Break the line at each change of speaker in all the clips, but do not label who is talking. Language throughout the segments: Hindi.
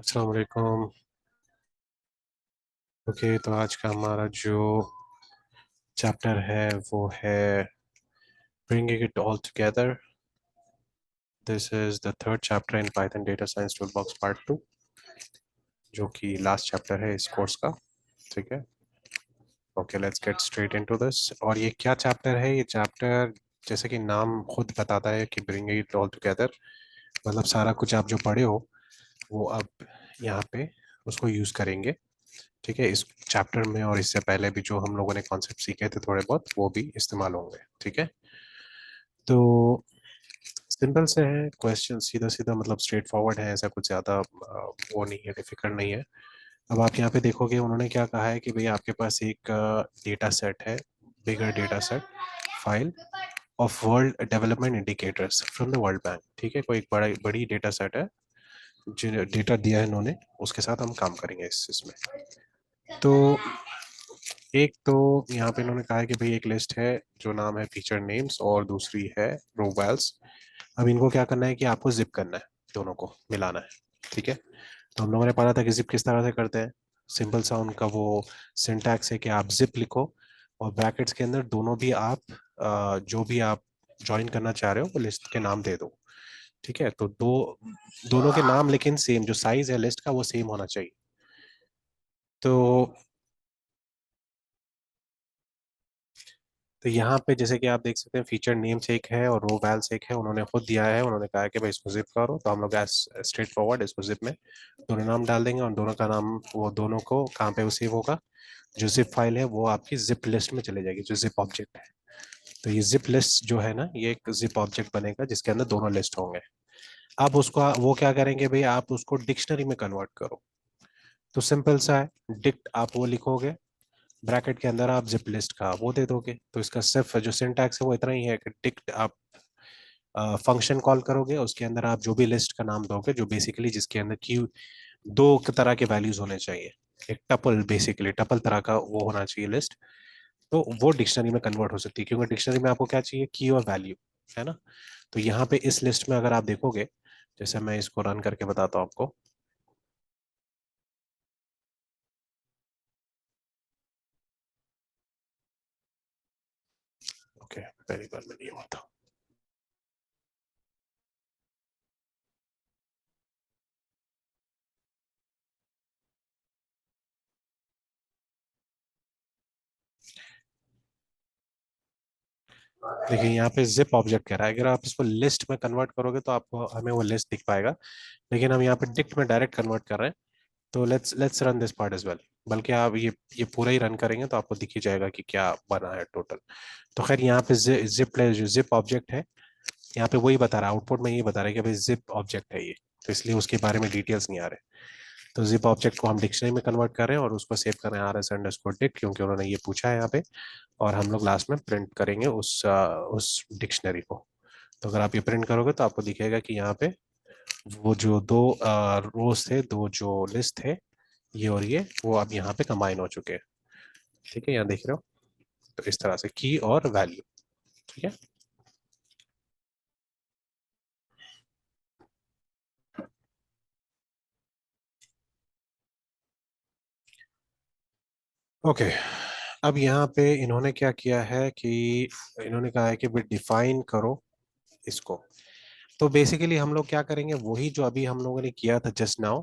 अस्सलाम वालेकुम। ओके, तो आज का हमारा जो चैप्टर है वो है bringing it all together. This is the third chapter in Python data science toolbox part 2, जो कि लास्ट चैप्टर है इस कोर्स का। ठीक है। Okay, let's get straight into this. और ये क्या चैप्टर है? ये चैप्टर, जैसे कि नाम खुद बताता है कि ब्रिंगिंग इट ऑल टुगेदर, मतलब सारा कुछ आप जो पढ़े हो वो अब यहाँ पे उसको यूज करेंगे। ठीक है, इस चैप्टर में और इससे पहले भी जो हम लोगों ने कॉन्सेप्ट सीखे थे थोड़े बहुत, वो भी इस्तेमाल होंगे। ठीक है, तो सिंपल से है क्वेश्चन, सीधा सीधा, मतलब स्ट्रेट फॉरवर्ड है, ऐसा कुछ ज़्यादा वो नहीं है, डिफिकल्ट नहीं है। अब आप यहाँ पे देखोगे उन्होंने क्या कहा है कि भाई आपके पास एक डेटा सेट है, bigger data set file of world development indicators from the world bank. ठीक है, कोई एक बड़ी डेटा सेट है, जो डेटा दिया है इन्होंने, उसके साथ हम काम करेंगे इस इसमें। तो एक तो यहाँ पे इन्होंने कहा है कि भाई एक लिस्ट है जो नाम है फीचर नेम्स, और दूसरी है रो वैल्स। अब इनको क्या करना है कि आपको जिप करना है, दोनों को मिलाना है। ठीक है, तो हम लोगों ने पढ़ा था कि जिप किस तरह से करते हैं। सिंपल सा उनका वो सिंटैक्स है कि आप जिप लिखो और ब्रैकेट्स के अंदर दोनों भी आप जो भी आप ज्वाइन करना चाह रहे हो वो लिस्ट के नाम दे दो। ठीक है, तो दोनों के नाम लेकिन सेम, जो साइज है लिस्ट का वो सेम होना चाहिए। तो यहाँ पे जैसे कि आप देख सकते हैं, फीचर नेम्स एक है और रो वैल्स एक है, उन्होंने खुद दिया है। उन्होंने कहा है कि भाई इसको जिप करो, तो हम लोग स्ट्रेट फॉरवर्ड इसको जिप में दोनों नाम डाल देंगे, और दोनों का नाम, वो दोनों को कहाँ पे वो सेव होगा, जो जिप फाइल है वो आपकी जिप लिस्ट में चले जाएगी, जो जिप ऑब्जेक्ट है। तो ये जिप लिस्ट जो है ना, ये एक जिप ऑब्जेक्ट बनेगा जिसके अंदर दोनों लिस्ट होंगे। अब उसको वो क्या करेंगे भाई, आप उसको डिक्शनरी में कन्वर्ट करो। तो सिंपल सा है, डिक्ट आप वो लिखोगे, ब्रैकेट के अंदर आप जिप लिस्ट का वो दे दोगे। तो इसका सिर्फ जो सिंटैक्स है वो इतना ही है कि डिक्ट आप फंक्शन कॉल करोगे, उसके अंदर आप जो भी लिस्ट का नाम दोगे, जो बेसिकली जिसके अंदर की दो तरह के वैल्यूज होने चाहिए, एक टपल, बेसिकली टपल तरह का वो होना चाहिए लिस्ट। तो वो डिक्शनरी में कन्वर्ट हो सकती है, क्योंकि डिक्शनरी में आपको क्या चाहिए, की और वैल्यू, है ना। तो यहाँ पे इस लिस्ट में अगर आप देखोगे, जैसे मैं इसको रन करके बताता हूँ आपको। ओके, पहली बार में नहीं हुआ था। देखिए यहाँ पे जिप ऑब्जेक्ट कह रहा है, अगर आप इसको लिस्ट में कन्वर्ट करोगे तो आपको, हमें वो लिस्ट दिख पाएगा। लेकिन हम यहाँ पे डिक्ट में डायरेक्ट कन्वर्ट कर रहे हैं, तो let's run this part as well. बल्कि आप ये पूरा ही रन करेंगे तो आपको दिख ही जाएगा कि क्या बना है टोटल। तो खैर यहाँ पे जो जिप ऑब्जेक्ट है, यहाँ पे वही बता रहा है, आउटपुट में ये बता रहा है कि भाई जिप ऑब्जेक्ट है ये, तो इसलिए उसके बारे में डिटेल्स नहीं आ रहे। तो जिप ऑब्जेक्ट को हम डिक्शनरी में कन्वर्ट कर रहे हैं और उसको सेव कर रहे हैं rs_dict, क्योंकि उन्होंने ये पूछा है यहाँ पे। और हम लोग लास्ट में प्रिंट करेंगे उस डिक्शनरी को। तो अगर आप ये प्रिंट करोगे तो आपको दिखेगा कि यहाँ पे वो जो दो रोज थे, दो जो लिस्ट थे, ये और ये, वो अब यहाँ पे कंबाइन हो चुके हैं। ठीक है, यहाँ देख रहे हो, तो इस तरह से की और वैल्यू। ठीक है, ओके। अब यहाँ पे इन्होंने क्या किया है कि इन्होंने कहा है कि भाई डिफाइन करो इसको। तो बेसिकली हम लोग क्या करेंगे, वही जो अभी हम लोगों ने किया था just now,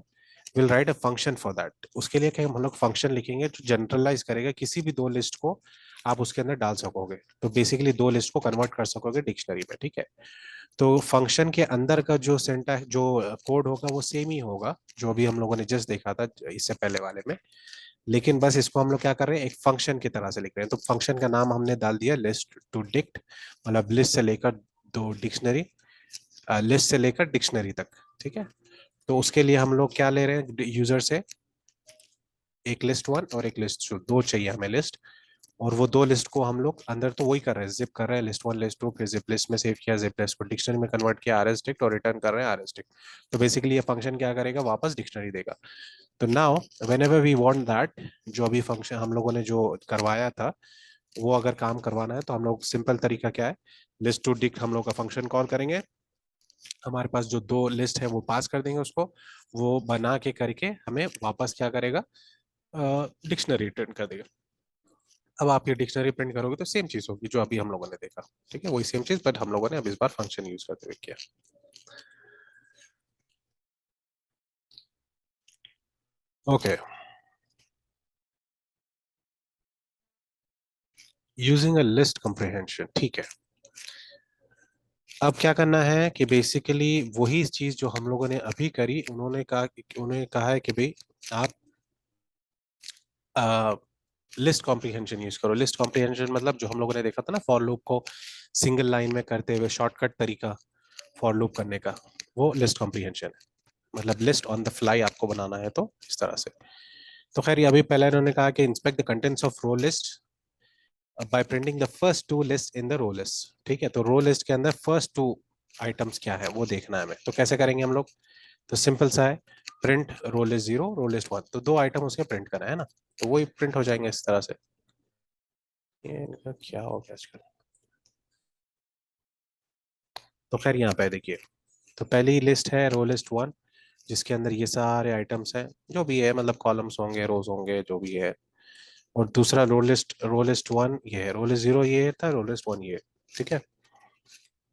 will write a function for that. उसके लिए क्या हम लोग फंक्शन लिखेंगे जो जनरलाइज करेगा किसी भी दो लिस्ट को आप उसके अंदर डाल सकोगे। तो बेसिकली दो लिस्ट को कन्वर्ट कर सकोगे डिक्शनरी में। ठीक है, तो फंक्शन के अंदर का जो सिंटैक्स, जो कोड होगा वो सेम ही होगा जो अभी हम लोगों ने जस्ट देखा था इससे पहले वाले में। लेकिन बस इसको हम लोग क्या कर रहे हैं, एक फंक्शन की तरह से लिख रहे हैं। तो फंक्शन का नाम हमने डाल दिया लिस्ट टू डिक्ट, मतलब लिस्ट से लेकर दो डिक्शनरी, लिस्ट से लेकर डिक्शनरी तक। ठीक है, तो उसके लिए हम लोग क्या ले रहे हैं यूजर से, एक लिस्ट वन और एक लिस्ट टू, दो चाहिए हमें लिस्ट। और वो दो लिस्ट को हम लोग अंदर तो वही कर रहे हैं, जिप कर रहे हैं लिस्ट वन लिस्ट टू, फिर जिप लिस्ट में सेव किया, जिप लिस्ट को डिक्शनरी में कन्वर्ट किया rsdict, और रिटर्न कर रहे हैं rsdict। तो बेसिकली ये फंक्शन क्या करेगा, वापस डिक्शनरी देगा। तो now whenever we want that, जो अभी फंक्शन हम लोगों ने जो करवाया था, वो अगर काम करवाना है तो हम लोग सिंपल तरीका क्या है, लिस्ट टू डिक्ट हम लोग का फंक्शन कॉल करेंगे, हमारे पास जो दो लिस्ट है वो पास कर देंगे उसको, वो बना के करके हमें वापस क्या करेगा, डिक्शनरी रिटर्न कर देगा। अब आप ये डिक्शनरी प्रिंट करोगे तो सेम चीज होगी जो अभी हम लोगों ने देखा, ठीक है, वही सेम चीज, बट हम लोगों ने अब इस बार फंक्शन यूज करते हुए किया। Okay, using a list comprehension, ठीक है। अब क्या करना है कि बेसिकली वही चीज जो हम लोगों ने अभी करी, उन्होंने कहा है कि भाई आप लिस्ट कॉम्प्रिहेंशन यूज करो। लिस्ट कॉम्प्रिहेंशन मतलब जो हम लोगों ने देखा था ना फॉर लूप को सिंगल लाइन में करते हुए शॉर्टकट तरीका फॉर लूप करने का, वो लिस्ट कॉम्प्रिहेंशन है। मतलब लिस्ट ऑन द फ्लाई आपको बनाना है तो इस तरह से। तो खैर ये अभी पहले इन्होंने कहा कि inspect the contents of row list by printing the first two list in the row list, ठीक है। तो रो लिस्ट के अंदर फर्स्ट टू आइटम्स क्या है वो देखना है हमें, तो कैसे करेंगे हम लोग। तो सिंपल सा है, प्रिंट रो लिस्ट जीरो रो लिस्ट वन, तो दो आइटम उसके प्रिंट करना है ना, तो वही प्रिंट हो जाएंगे इस तरह से। ये इनका क्या हो गया आजकल। तो खैर यहाँ पे देखिए, तो पहली लिस्ट है रो लिस्ट वन, जिसके अंदर ये सारे आइटम्स हैं जो भी है, मतलब कॉलम्स होंगे रोज होंगे जो भी है। और दूसरा रो लिस्ट वन ये है, रो लिस्ट जीरो ये था, रो लिस्ट वन ये, ठीक है।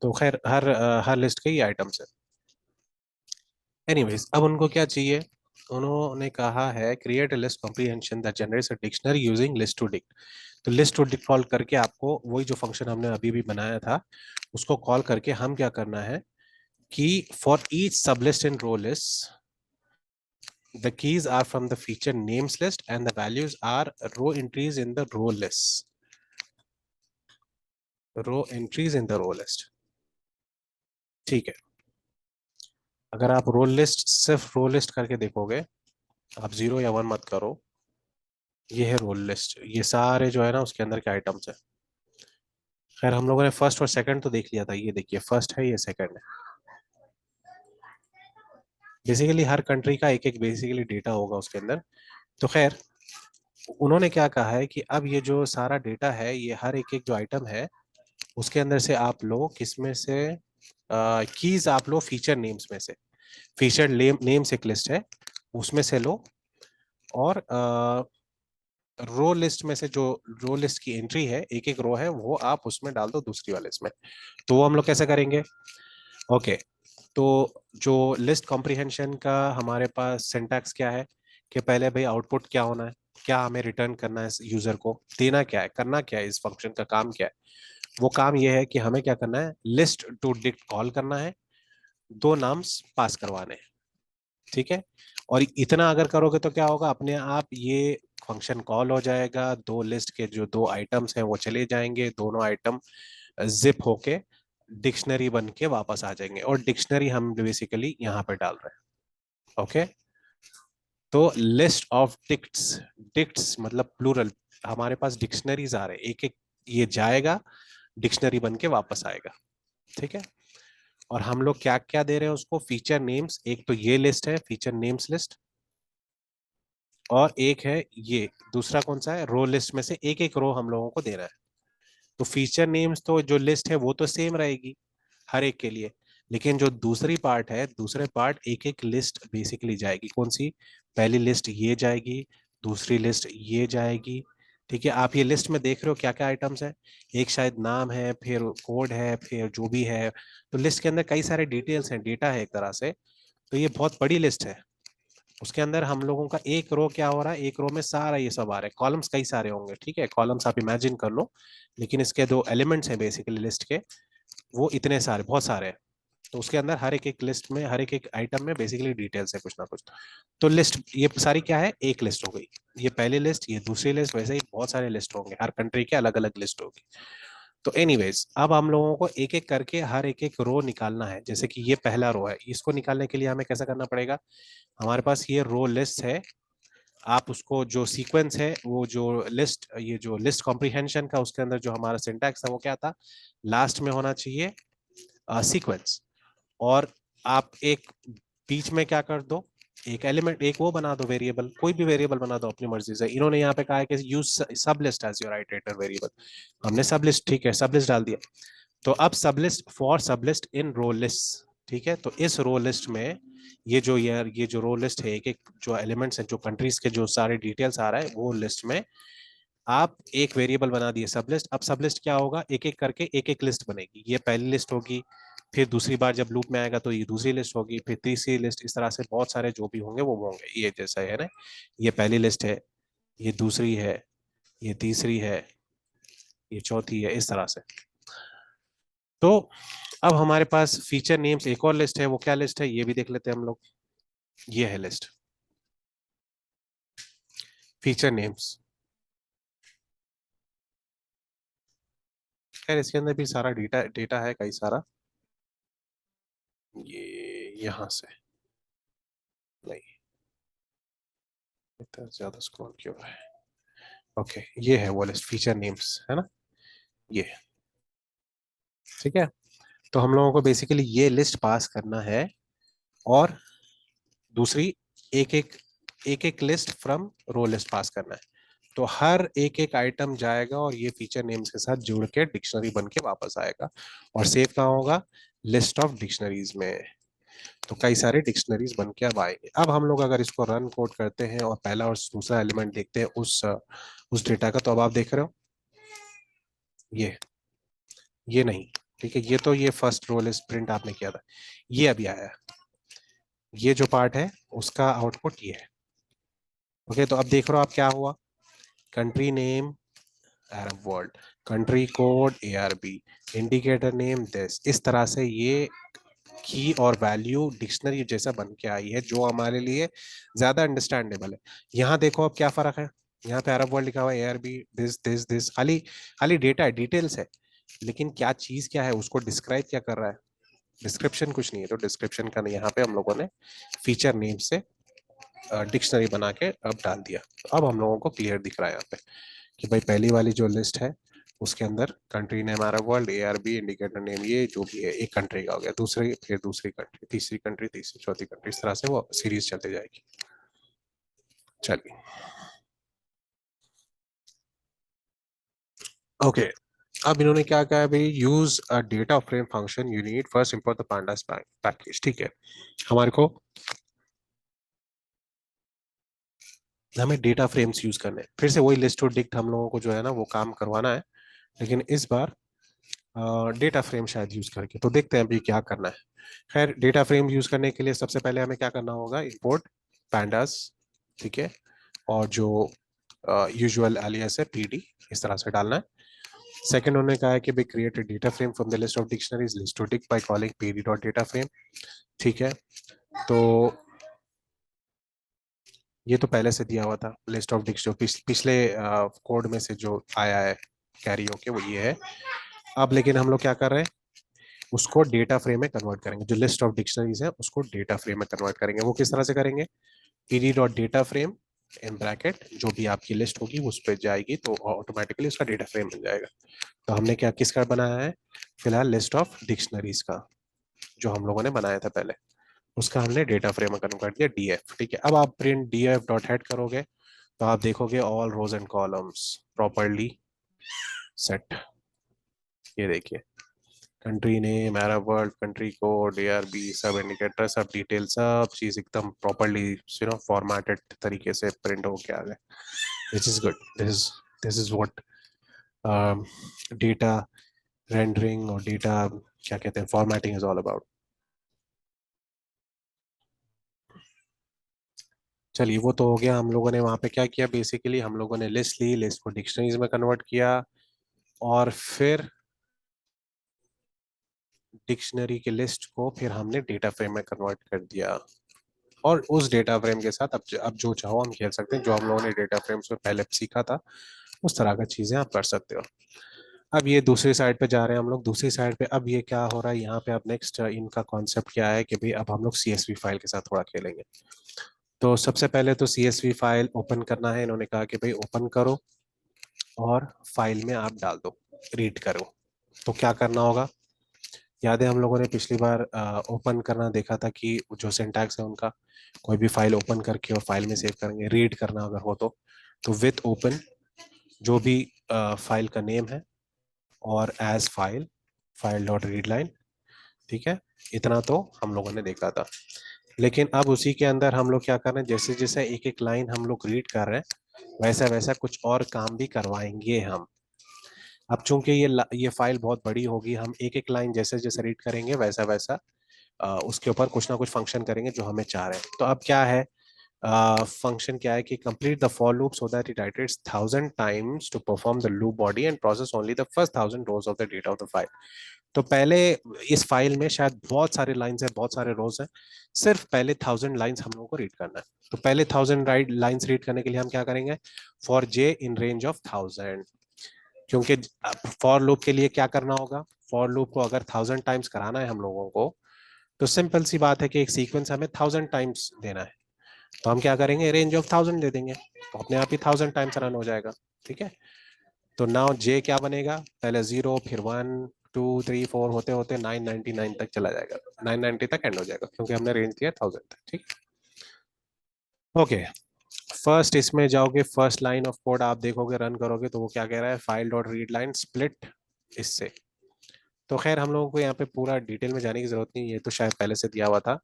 तो खैर हर लिस्ट के ये आइटम्स है। एनीवेज अब उनको क्या चाहिए, उन्होंने कहा है create a list comprehension that generates a dictionary using list to dict. तो लिस्ट टू डिक्ट कॉल करके आपको वही जो फंक्शन हमने अभी भी बनाया था उसको कॉल करके हम क्या करना है कि for each sublist in row list the keys are from the feature names list and the values are row entries in the row list, ठीक है। अगर आप रोल लिस्ट सिर्फ रो लिस्ट करके देखोगे, आप जीरो या वन मत करो, ये है रोल लिस्ट, ये सारे जो है ना उसके अंदर के आइटम्स है। खैर हम लोगों ने फर्स्ट और सेकंड तो देख लिया था, ये देखिए फर्स्ट है ये सेकंड है। बेसिकली हर कंट्री का एक एक बेसिकली डेटा होगा उसके अंदर। तो खैर उन्होंने क्या कहा है कि अब ये जो सारा डेटा है ये हर एक एक जो आइटम है उसके अंदर से आप लो, किसमें से कीज आप लो फीचर नेम्स में से। फीचर नेम्स एक लिस्ट है उसमें से लो, और रो लिस्ट में से जो रो लिस्ट की एंट्री है एक एक रो है वो आप उसमें डाल दो दूसरी वाले इसमें। तो वो हम लोग कैसे करेंगे। ओके, तो जो लिस्ट कॉम्प्रिहेंशन का हमारे पास सिंटैक्स क्या है कि पहले भाई आउटपुट क्या होना है, क्या हमें रिटर्न करना है, यूजर को देना क्या है, करना क्या है, इस फंक्शन का काम क्या है। वो काम ये है कि हमें क्या करना है, लिस्ट टू डिक्ट कॉल करना है, दो नाम्स पास करवाने हैं, ठीक है। और इतना अगर करोगे तो क्या होगा, अपने आप ये फंक्शन कॉल हो जाएगा, दो लिस्ट के जो दो आइटम्स हैं वो चले जाएंगे, दोनों आइटम जिप होके डिक्शनरी बन के वापस आ जाएंगे, और डिक्शनरी हम बेसिकली यहाँ पे डाल रहे हैं। ओके, तो लिस्ट ऑफ डिक्ट्स, डिक्ट्स मतलब प्लूरल, हमारे पास डिक्शनरीज आ रहे हैं, एक एक ये जाएगा डिक्शनरी बन के वापस आएगा, ठीक है। और हम लोग क्या क्या दे रहे हैं उसको, फीचर नेम्स, एक तो ये लिस्ट है फीचर नेम्स लिस्ट, और एक है ये दूसरा कौन सा है, रो लिस्ट में से एक एक रो हम लोगों को देना है। तो फीचर नेम्स तो जो लिस्ट है वो तो सेम रहेगी हर एक के लिए, लेकिन जो दूसरी पार्ट है, दूसरे पार्ट एक एक लिस्ट बेसिकली जाएगी, कौन सी, पहली लिस्ट ये जाएगी, दूसरी लिस्ट ये जाएगी, ठीक है। आप ये लिस्ट में देख रहे हो क्या क्या आइटम्स है, एक शायद नाम है, फिर कोड है, फिर जो भी है। तो लिस्ट के अंदर कई सारे डिटेल्स हैं, डेटा है एक तरह से। तो ये बहुत बड़ी लिस्ट है, उसके अंदर हम लोगों का एक रो क्या हो रहा है, एक रो में सारा ये सब आ रहा है, कॉलम्स कई सारे होंगे, ठीक है, कॉलम्स आप इमेजिन कर लो, लेकिन इसके दो एलिमेंट्स हैं बेसिकली लिस्ट के, वो इतने सारे बहुत सारे हैं। तो उसके अंदर हर एक एक लिस्ट में हर एक एक आइटम में बेसिकली डिटेल्स है कुछ ना कुछ। तो लिस्ट ये सारी क्या है, एक लिस्ट हो गई, ये पहली लिस्ट ये दूसरी लिस्ट, वैसे ही बहुत सारे लिस्ट होंगे, हर कंट्री के अलग अलग लिस्ट होगी। तो एनीवेज अब हम लोगों को एक एक करके हर एक एक रो निकालना है, जैसे कि ये पहला रो है, इसको निकालने के लिए हमें कैसा करना पड़ेगा, हमारे पास ये रो लिस्ट है, आप उसको जो सीक्वेंस है वो जो लिस्ट, ये जो लिस्ट कॉम्प्रिहेंशन का उसके अंदर जो हमारा सिंटैक्स है वो क्या था, लास्ट में होना चाहिए सीक्वेंस, और आप एक बीच में क्या कर दो, एक एलिमेंट, एक वो बना दो वेरिएबल, कोई भी वेरिएबल बना दो अपनी मर्जी से। इन्होंने यहाँ पे कहा है कि use sublist as your iterator variable, हमने सब लिस्ट, ठीक है, सब लिस्ट डाल दिया। तो अब सब लिस्ट फॉर सब लिस्ट इन रो लिस्ट, ठीक है, तो इस रो लिस्ट में ये जो रो लिस्ट है, एक एक जो एलिमेंट्स हैं, जो कंट्रीज के जो सारे डिटेल्स आ रहा है, वो लिस्ट में आप एक वेरिएबल बना दिए सब लिस्ट। अब सब लिस्ट क्या होगा, एक एक करके एक एक लिस्ट बनेगी। ये पहली लिस्ट होगी, फिर दूसरी बार जब लूप में आएगा तो ये दूसरी लिस्ट होगी, फिर तीसरी लिस्ट, इस तरह से बहुत सारे जो भी होंगे वो होंगे। ये जैसा है ना, ये पहली लिस्ट है, ये दूसरी है, ये तीसरी है, ये चौथी है, इस तरह से। तो अब हमारे पास फीचर नेम्स एक और लिस्ट है। वो क्या लिस्ट है ये भी देख लेते हैं हम लोग। ये है लिस्ट फीचर नेम्स। खैर इसके अंदर भी सारा डेटा डेटा है कई सारा। ये यहां से नहीं, इतना ज्यादा स्क्रॉल क्यों है। ओके, ये है वो लिस्ट फीचर नेम्स, है ना ये। ठीक है, तो हम लोगों को बेसिकली ये लिस्ट पास करना है, और दूसरी एक एक लिस्ट फ्रॉम रो लिस्ट पास करना है। तो हर एक एक आइटम जाएगा और ये फीचर नेम्स के साथ जुड़ के डिक्शनरी बन के वापस आएगा, और सेव कहाँ होगा, लिस्ट ऑफ डिक्शनरीज में। तो कई सारे डिक्शनरीज बन के अब आएंगे। अब हम लोग अगर इसको रन कोड करते हैं और पहला और दूसरा एलिमेंट देखते हैं उस डेटा का, तो अब आप देख रहे हो ये नहीं, ठीक है, ये तो ये फर्स्ट रो लिस्ट प्रिंट आपने किया था, ये अभी आया है। ये जो पार्ट है उसका आउटपुट ये है। ओके, तो अब देख रहे हो आप क्या हुआ, country name Arab world, country code ARB, indicator name this, इस तरह से ये की और वैल्यू डिक्शनरी जैसा बन के आई है, जो हमारे लिए ज्यादा अंडरस्टैंडेबल है। यहाँ देखो अब क्या फर्क है, यहाँ पे अरब वर्ल्ड लिखा हुआ है, ARB दिस दिस दिस, खाली खाली डेटा है, डिटेल्स है, लेकिन क्या चीज क्या है उसको डिस्क्राइब क्या कर रहा है, डिस्क्रिप्शन कुछ नहीं है। तो डिस्क्रिप्शन का यहाँ पे हम लोगों ने फीचर नेम से डिक्शनरी बना के अब डाल दिया। तो अब हम लोगों को क्लियर दिख रहा है यहाँ पे कि भाई पहली वाली जो लिस्ट है उसके अंदर country name Arab world, ARB, indicator name, ये जो भी है एक कंट्री का हो गया, दूसरी फिर दूसरी कंट्री, तीसरी कंट्री, तीसरी चौथी कंट्री, इस तरह से वो सीरीज चलती जाएगी। चलिए ओके, अब इन्होंने क्या कहा है भाई, use a data frame function you need first import the pandas package. ठीक है, हमारे को हमें डेटा फ्रेम्स यूज करने हैं, फिर से वही लिस्ट टू डिक्ट हम लोगों को जो है ना वो काम करवाना है, लेकिन इस बार डेटा फ्रेम शायद यूज करके। तो देखते हैं अभी क्या करना है। खैर डेटा फ्रेम यूज करने के लिए सबसे पहले हमें क्या करना होगा, इंपोर्ट पैंडास, ठीक है, और जो यूजुअल एलियास है PD, इस तरह से डालना है। सेकंड उन्होंने कहा है कि भाई create a data frame from the list of dictionaries list to dict by calling PD dot data frame. ठीक है, तो ये तो पहले से दिया हुआ था लिस्ट ऑफ डिक्स, जो पिछले कोड में से जो आया है कैरी होके वो ये है। अब लेकिन हम लोग क्या कर रहे हैं, उसको डेटा फ्रेम में कन्वर्ट करेंगे, जो लिस्ट ऑफ डिक्शनरीज है उसको डेटा फ्रेम में कन्वर्ट करेंगे। वो किस तरह से करेंगे, PD dot data frame in bracket, जो भी आपकी लिस्ट होगी उस पर जाएगी तो ऑटोमेटिकली उसका डेटा फ्रेम बन जाएगा। तो हमने क्या किसका बनाया है, फिलहाल लिस्ट ऑफ डिक्शनरीज का, जो हम लोगों ने बनाया था पहले, उसका हमने डेटा फ्रेम में कन्वर्ट कर दिया DF। ठीक है, अब आप प्रिंट DF डॉट हेड करोगे तो आप देखोगे all rows and columns properly set. ये देखिए, country name Arab world, country code, ARB, सब इंडिकेटर, सब डिटेल, सब चीज एकदम प्रॉपरली फॉर्मेटेड तरीके से प्रिंट होके आ गए। This is good, this is what data rendering और डेटा क्या कहते हैं फॉर्मेटिंग इज ऑल अबाउट। चलिए वो तो हो गया, हम लोगों ने वहां पे क्या किया, बेसिकली हम लोगों ने लिस्ट ली, लिस्ट को डिक्शनरीज में कन्वर्ट किया, और फिर डिक्शनरी के लिस्ट को फिर हमने डेटा फ्रेम में कन्वर्ट कर दिया। और उस डेटा फ्रेम के साथ अब जो चाहो हम खेल सकते हैं, जो हम लोगों ने डेटा फ्रेम्स में पहले सीखा था उस तरह का चीजें आप कर सकते हो। अब ये दूसरी साइड पे जा रहे हैं हम लोग, दूसरी साइड पे अब ये क्या हो रहा है यहाँ पे, अब नेक्स्ट इनका कॉन्सेप्ट क्या है कि भाई अब हम लोग CSV फाइल के साथ थोड़ा खेलेंगे। तो सबसे पहले तो CSV फाइल ओपन करना है, इन्होंने कहा कि भाई ओपन करो और फाइल में आप डाल दो, रीड करो। तो क्या करना होगा, याद है हम लोगों ने पिछली बार ओपन करना देखा था कि जो सिंटैक्स है उनका, कोई भी फाइल ओपन करके और फाइल में सेव करेंगे, रीड करना अगर हो तो विथ ओपन जो भी फाइल का नेम है, और as file file dot read line, ठीक है, इतना तो हम लोगों ने देखा था। लेकिन अब उसी के अंदर हम लोग क्या कर रहे हैं, जैसे जैसे एक एक लाइन हम लोग रीड कर रहे हैं वैसा वैसा कुछ और काम भी करवाएंगे हम। अब चूंकि ये फाइल बहुत बड़ी होगी, हम एक एक लाइन जैसे जैसे रीड करेंगे वैसा वैसा उसके ऊपर कुछ ना कुछ फंक्शन करेंगे जो हमें चाह रहे हैं। तो अब क्या है, फंक्शन क्या है कि complete the for loop so that it iterates 1000 times to perform the loop body and process only the first 1000 rows of the data of the file. तो पहले इस फाइल में शायद बहुत सारे लाइंस है, बहुत सारे रोज हैं, सिर्फ पहले 1000 लाइंस हम लोगों को रीड करना है। तो पहले 1000 लाइंस रीड करने के लिए हम क्या करेंगे, for J in range of 1000। क्योंकि फॉर लूप के लिए क्या करना होगा, फॉर लूप को अगर 1000 टाइम्स कराना है हम लोगों को, तो सिंपल सी बात है कि एक सीक्वेंस हमें 1000 टाइम्स देना है। तो हम क्या करेंगे, रेंज ऑफ 1000 दे देंगे, तो अपने आप ही 1000 टाइम्स रन हो जाएगा। ठीक है, तो नाउ जे क्या बनेगा, पहले 0 फिर 1 2 3 4 होते होते 999 तक चला जाएगा, 990 तक एंड हो जाएगा क्योंकि हमने रेंज दिया 1000 तक। ठीक, ओके। फर्स्ट इसमें जाओगे, फर्स्ट लाइन ऑफ कोड आप देखोगे, रन करोगे तो वो क्या कह रहा है, file dot read line split इससे। तो खैर हम लोगों को यहाँ पे पूरा डिटेल में जाने की जरूरत नहीं, ये तो शायद पहले से दिया हुआ था।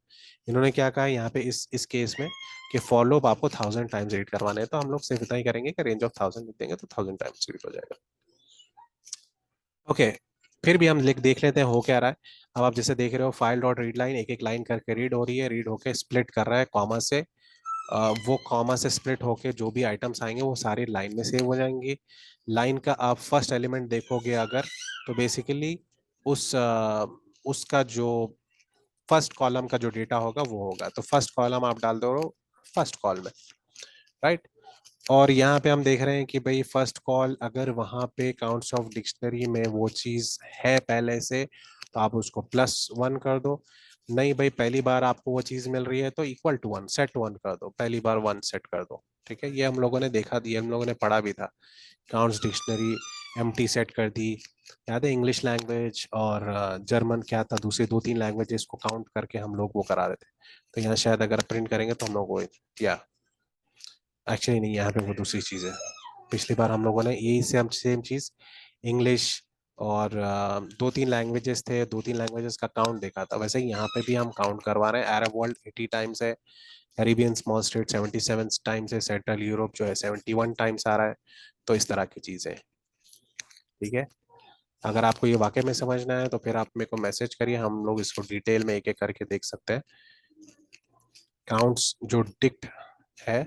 इन्होंने क्या कहा यहाँ पे इस केस में कि फॉर लूप आपको 1000 टाइम्स रीड करवाने हैं, तो हम लोग सिर्फ इतना ही करेंगे कि रेंज ऑफ 1000 लिख देंगे तो 1000 टाइम्स रीड हो जाएगा। ओके, फिर भी हम लिख देख लेते हैं हो क्या रहा है। अब आप जैसे देख रहे हो, फाइल डॉट रीड लाइन एक एक लाइन करके रीड हो रही है, रीड होके स्प्लिट कर रहा है कॉमा से। वो कॉमा से स्प्लिट होके जो भी आइटम्स आएंगे वो सारी लाइन में सेव हो जाएंगी। लाइन का आप फर्स्ट एलिमेंट देखोगे अगर, तो बेसिकली उस उसका जो फर्स्ट कॉलम का जो डेटा होगा वो होगा, तो फर्स्ट कॉलम आप डाल दो फर्स्ट कॉल में, राइट। और यहाँ पे हम देख रहे हैं कि भाई फर्स्ट कॉल अगर वहां पे काउंट्स ऑफ डिक्शनरी में वो चीज है पहले से, तो आप उसको +1 कर दो। नहीं भाई पहली बार आपको वो चीज मिल रही है तो इक्वल टू 1 सेट 1 कर दो, पहली बार 1 सेट कर दो। ठीक है, ये हम लोगों ने देखा, ये हम लोगों ने पढ़ा भी था। काउंट्स डिक्शनरी एम्प्टी सेट कर दी, याद है, इंग्लिश लैंग्वेज और जर्मन क्या था, दूसरी 2 3 लैंग्वेजेस को काउंट करके हम लोग वो करा रहे थे। तो यहाँ शायद अगर प्रिंट करेंगे तो हम लोग वो, या एक्चुअली नहीं, यहाँ पे वो दूसरी चीज़ है। पिछली बार हम लोगों ने यही सेम चीज़ इंग्लिश और 2 3 लैंग्वेजेस थे, 2 3 लैंग्वेजेस का काउंट देखा था, वैसे ही यहाँ पे भी हम काउंट करवा रहे हैं। अरब वर्ल्ड 80 टाइम्स है, कैरिबियन स्मॉल स्टेट 77 टाइम्स है, सेंट्रल यूरोप जो है 71 टाइम्स आ रहा है। तो इस तरह की चीज़ें, ठीक है। अगर आपको ये वाकई में समझना है तो फिर आप मेरे को मैसेज करिए, हम लोग इसको डिटेल में एक एक करके देख सकते हैं। काउंट्स जो डिक्ट है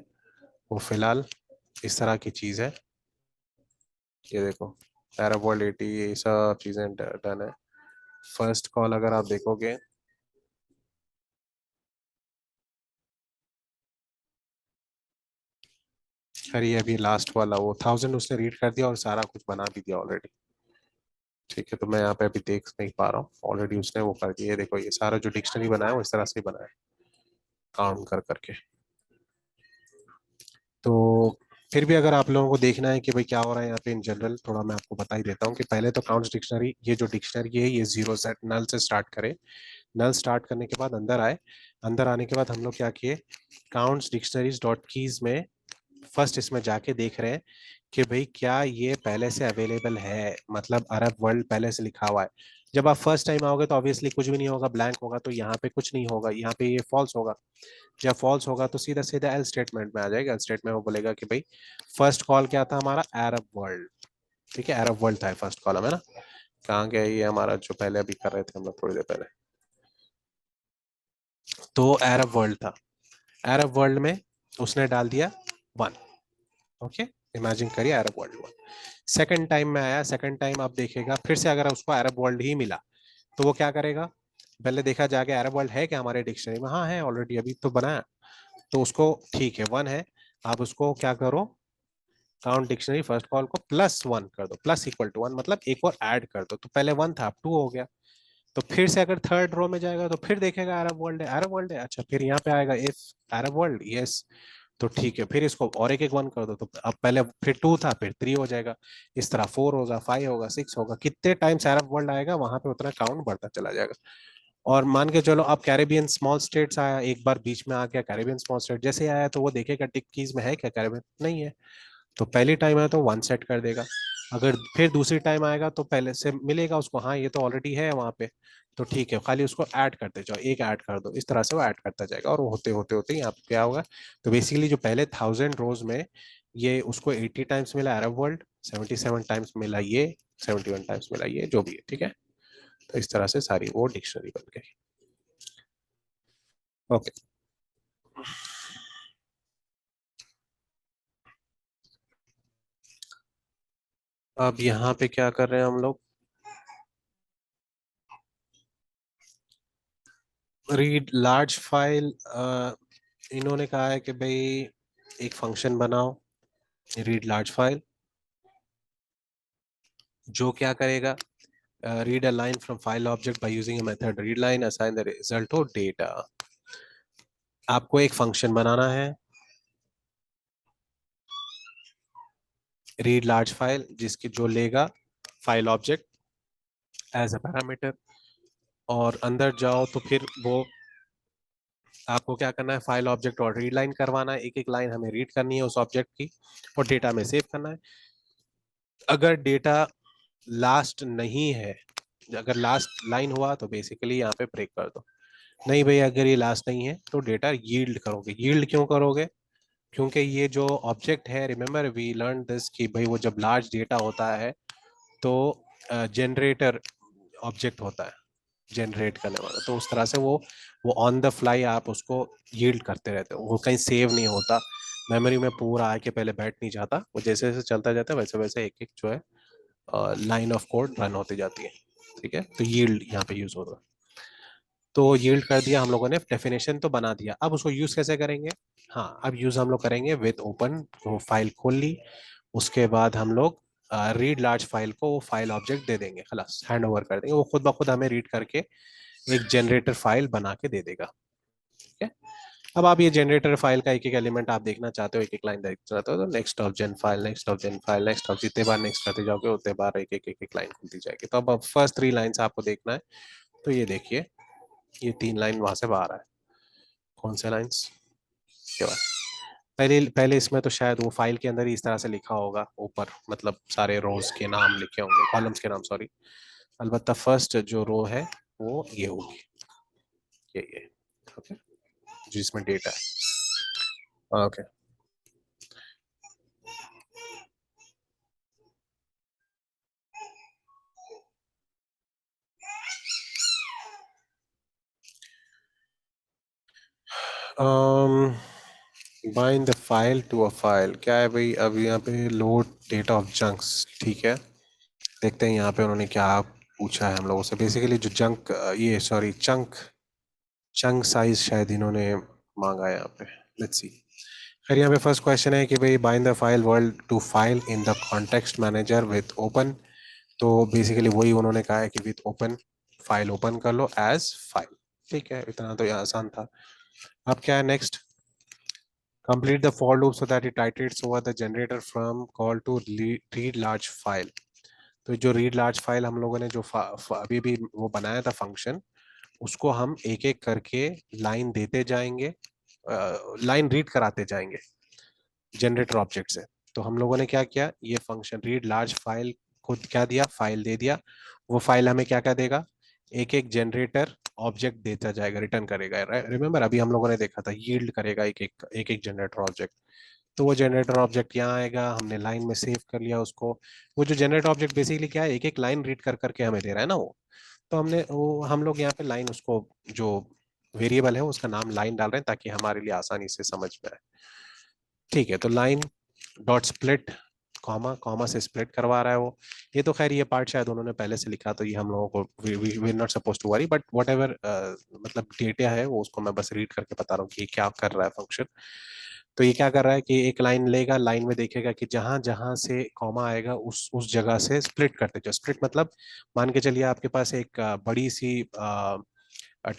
वो फिलहाल इस तरह की चीज़ है, ये देखो, अरब वर्ल्ड 80, ये सब चीज़ें डन है। फर्स्ट कॉल अगर आप देखोगे, अरे ये अभी लास्ट वाला वो 1000 उसने रीड कर दिया और सारा कुछ बना भी दिया ऑलरेडी। ठीक है, तो मैं यहाँ पे अभी देख नहीं पा रहा हूँ, ऑलरेडी उसने वो कर दिया। ये देखो, ये सारा जो डिक्शनरी बनाया है वो इस तरह से ही बना है, काउंट कर करके। तो फिर भी अगर आप लोगों को देखना है कि भाई क्या हो रहा है यहाँ पे इन जनरल, थोड़ा मैं आपको बता ही देता हूँ कि पहले तो काउंट्स डिक्शनरी, ये जो डिक्शनरी है ये 0 सेट नल से स्टार्ट करे। नल स्टार्ट करने के बाद अंदर आए, अंदर आने के बाद हम लोग क्या किए, काउंट्स डिक्शनरीज डॉट कीज में फर्स्ट इसमें जाके देख रहे हैं कि भाई क्या ये पहले से अवेलेबल है, मतलब अरब वर्ल्ड पहले से लिखा हुआ है। जब आप फर्स्ट टाइम आओगे तो ऑब्वियसली कुछ भी नहीं होगा, ब्लैंक होगा, तो यहाँ पे कुछ नहीं होगा, यहाँ पे ये फॉल्स होगा। जब फॉल्स होगा तो सीधा सीधा एल स्टेटमेंट में आ जाएगा। एल स्टेटमेंट में वो बोलेगा कि भाई फर्स्ट कॉल क्या था हमारा, अरब वर्ल्ड। ठीक है, अरब वर्ल्ड था फर्स्ट कॉलम, है ना। कहाँ गया ये हमारा जो पहले अभी कर रहे थे हम लोग थोड़ी देर पहले, तो अरब वर्ल्ड था। अरब वर्ल्ड में उसने डाल दिया 1। ओके, इमेजिन करिए अरब वर्ल्ड 1। सेकंड टाइम में आया, सेकंड टाइम आप देखेगा फिर से अगर उसको अरब वर्ल्ड ही मिला तो वो क्या करेगा, पहले देखा जाके अरब वर्ल्ड है क्या हमारे डिक्शनरी में, हाँ है ऑलरेडी, अभी तो बनाया। तो उसको ठीक है 1 है, आप उसको क्या करो, काउंट डिक्शनरी फर्स्ट कॉल को +1 कर दो, प्लस इक्वल टू 1 मतलब एक और ऐड कर दो, तो पहले 1 था अब 2 हो गया। तो फिर से अगर थर्ड रो में जाएगा तो फिर देखेगा अरब वर्ल्ड है, अरब वर्ल्ड है, अच्छा फिर यहाँ पे आएगा इफ अरब वर्ल्ड यस, तो ठीक है, फिर इसको और एक एक 1 कर दो, तो अब पहले फिर 2 था फिर 3 हो जाएगा, इस तरह 4 होगा, 5 होगा, 6 होगा, कितने टाइम्स अरब वर्ल्ड आएगा वहां पे उतना काउंट बढ़ता चला जाएगा। और मान के चलो अब कैरेबियन स्मॉल स्टेट्स आया, एक बार बीच में आ गया कैरेबियन स्मॉल स्टेट, जैसे आया तो वो देखेगा टिक कीज में है क्या कैरेबियन, नहीं है, तो पहली टाइम है तो 1 सेट कर देगा। अगर फिर दूसरी टाइम आएगा तो पहले से मिलेगा उसको, हाँ ये तो ऑलरेडी है वहां पे, तो ठीक है, खाली उसको ऐड करते जाओ, एक ऐड कर दो, इस तरह से वो ऐड करता जाएगा, और वो होते होते होते यहाँ पे क्या होगा। तो बेसिकली जो पहले 1000 रोज में ये उसको 80 टाइम्स मिला अरब वर्ल्ड, 77 टाइम्स मिला ये, 71 टाइम्स मिला ये, जो भी है, ठीक है। तो इस तरह से सारी वो डिक्शनरी बन गई। ओके, अब यहाँ पे क्या कर रहे हैं हम लोग, रीड लार्ज फाइल। इन्होंने कहा है कि भाई एक फंक्शन बनाओ, रीड लार्ज फाइल, जो क्या करेगा, read a line from file object by using a method read line, assign the result to data. आपको एक फंक्शन बनाना है, रीड लार्ज फाइल, जिसकी जो लेगा file object as a parameter, और अंदर जाओ तो फिर वो आपको क्या करना है, फाइल ऑब्जेक्ट और रीड लाइन करवाना है, एक एक लाइन हमें रीड करनी है उस ऑब्जेक्ट की, और डेटा में सेव करना है। अगर डेटा लास्ट नहीं है, अगर लास्ट लाइन हुआ तो बेसिकली यहाँ पे ब्रेक कर दो, नहीं भाई अगर ये लास्ट नहीं है तो डेटा यील्ड करोगे। यील्ड क्यों करोगे, क्योंकि ये जो ऑब्जेक्ट है, रिमेंबर वी लर्न दिस कि भाई वो जब लार्ज डेटा होता है तो जनरेटर ऑब्जेक्ट होता है, जनरेट करने वाला, तो उस तरह से वो ऑन द फ्लाई आप उसको यील्ड करते रहते हो, वो कहीं सेव नहीं होता मेमोरी में, पूरा आके पहले बैठ नहीं जाता, वो जैसे जैसे चलता जाता है वैसे वैसे एक एक जो है लाइन ऑफ कोड रन होती जाती है, ठीक है। तो यील्ड यहाँ पे यूज होगा। तो यील्ड कर दिया हम लोगों ने, डेफिनेशन तो बना दिया, अब उसको यूज कैसे करेंगे। हाँ, अब यूज हम लोग करेंगे विद ओपन, तो फाइल खोल ली, उसके बाद हम लोग रीड लार्ज फाइल को वो फाइल ऑब्जेक्ट दे देंगे, खलास हैंड ओवर कर देंगे, वो खुद ब खुद हमें रीड करके एक जनरेटर फाइल बना के दे देगा, ठीक है। अब आप ये जनरेटर फाइल का एक एक एलिमेंट आप देखना चाहते हो, एक एक लाइन देखना चाहते हो, तो next of gen file, next of gen file, next of, जितने बार नेक्स्ट करते जाओगे उतने बार एक एक एक एक लाइन खुलती जाएगी। तो अब फर्स्ट 3 लाइन्स आपको देखना है, तो ये देखिए, ये 3 लाइन वहां से बाहर आए, कौन से लाइन्स के बाद, पहले पहले इसमें तो शायद वो फाइल के अंदर ही इस तरह से लिखा होगा ऊपर, मतलब सारे रोज के नाम लिखे होंगे, कॉलम्स के नाम, सॉरी। अलबत्ता फर्स्ट जो रो है वो ये होगी, ये ओके, जिसमें डेटा है, okay. Bind the file to a file, क्या है भाई, अब यहाँ पे लोड डेटा ऑफ चंक्स, ठीक है। देखते हैं यहाँ पे उन्होंने क्या पूछा है हम लोगों से, बेसिकली जो जंक, ये सॉरी चंक, चंक साइज शायद इन्होंने मांगा है यहाँ पे, लेट्स सी। फिर यहाँ पे फर्स्ट क्वेश्चन है कि भाई bind the file world to file in the context manager with open, तो बेसिकली वही उन्होंने कहा है कि विथ ओपन, फाइल ओपन कर लो एज फाइल, ठीक है, इतना तो ये आसान था। अब क्या है next, complete the for loop so that it iterates over the generator from call to read large file। तो जो रीड लार्ज फाइल हम लोगों ने जो अभी भी वो बनाया था फंक्शन, उसको हम एक एक करके लाइन देते जाएंगे, लाइन रीड कराते जाएंगे जनरेटर ऑब्जेक्ट से। तो हम लोगों ने क्या किया, ये फंक्शन रीड लार्ज फाइल को क्या दिया, फाइल दे दिया, वो फाइल हमें क्या क्या देगा, एक एक जनरेटर ऑब्जेक्ट देता जाएगा, रिटर्न करेगा, रिमेंबर अभी हम लोगों ने देखा था यील्ड करेगा एक एक जनरेटर ऑब्जेक्ट। तो वो जनरेटर ऑब्जेक्ट यहाँ आएगा, हमने लाइन में सेव कर लिया उसको। वो जो जनरेटर ऑब्जेक्ट बेसिकली क्या है, एक एक लाइन रीड कर करके हमें दे रहा है ना वो, तो हमने वो हम लोग यहाँ पे लाइन उसको, जो वेरिएबल है उसका नाम लाइन डाल रहे हैं ताकि हमारे लिए आसानी से समझ में आए, ठीक है। तो line dot split, comma comma से स्प्लिट करवा रहा है वो। ये तो खैर ये पार्ट शायद उन्होंने पहले से लिखा, तो ये हम लोगों को we not suppose to worry, but whatever मतलब डेटा है वो, उसको मैं बस रीड करके बता रहा हूँ कि ये क्या कर रहा है फंक्शन। तो ये क्या कर रहा है कि एक लाइन लेगा, लाइन में देखेगा कि जहां जहां से कॉमा आएगा उस जगह से स्प्लिट करते जाओ। स्प्लिट मतलब मान के चलिए आपके पास एक बड़ी सी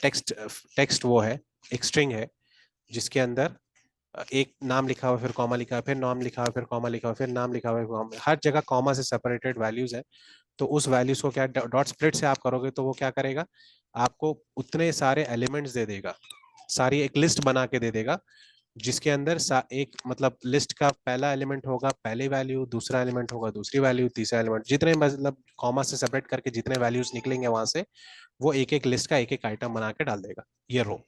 टेक्स्ट टेक्स्ट वो है, एक स्ट्रिंग है, जिसके अंदर एक नाम लिखा हुआ, फिर कॉमा लिखा हुआ, फिर नाम लिखा हुआ, फिर कॉमा लिखा हुआ, फिर नाम लिखा हुआ, हर जगह कॉमा से सेपरेटेड वैल्यूज है। तो उस वैल्यूज को क्या डॉट स्प्लिट से आप करोगे तो वो क्या करेगा, आपको उतने सारे एलिमेंट्स दे देगा, सारी एक लिस्ट बना के दे देगा, जिसके अंदर एक मतलब लिस्ट का पहला एलिमेंट होगा पहली वैल्यू, दूसरा एलिमेंट होगा दूसरी वैल्यू, तीसरा एलिमेंट, जितने मतलब कॉमा से सेपरेट करके जितने वैल्यूज निकलेंगे वहां से वो एक एक लिस्ट का एक एक आइटम बना के डाल देगा। ये रो,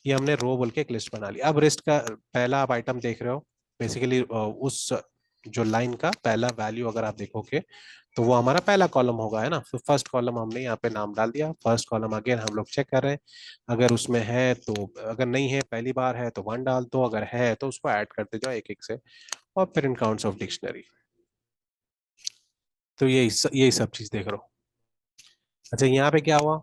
ये हमने रो बोल के एक लिस्ट बना ली। अब लिस्ट का पहला आप आइटम देख रहे हो, बेसिकली उस जो लाइन का पहला वैल्यू अगर आप देखोगे तो वो हमारा पहला कॉलम होगा, है ना। फिर फर्स्ट कॉलम हमने यहाँ पे नाम डाल दिया, फर्स्ट कॉलम अगेन हम लोग चेक कर रहे हैं, अगर उसमें है तो, अगर नहीं है पहली बार है तो वन डाल दो, अगर है तो उसको ऐड करते जाओ एक एक से, और फिर इन काउंट्स ऑफ डिक्शनरी। तो यही सब चीज देख रहा हूँ। अच्छा यहाँ पे क्या हुआ,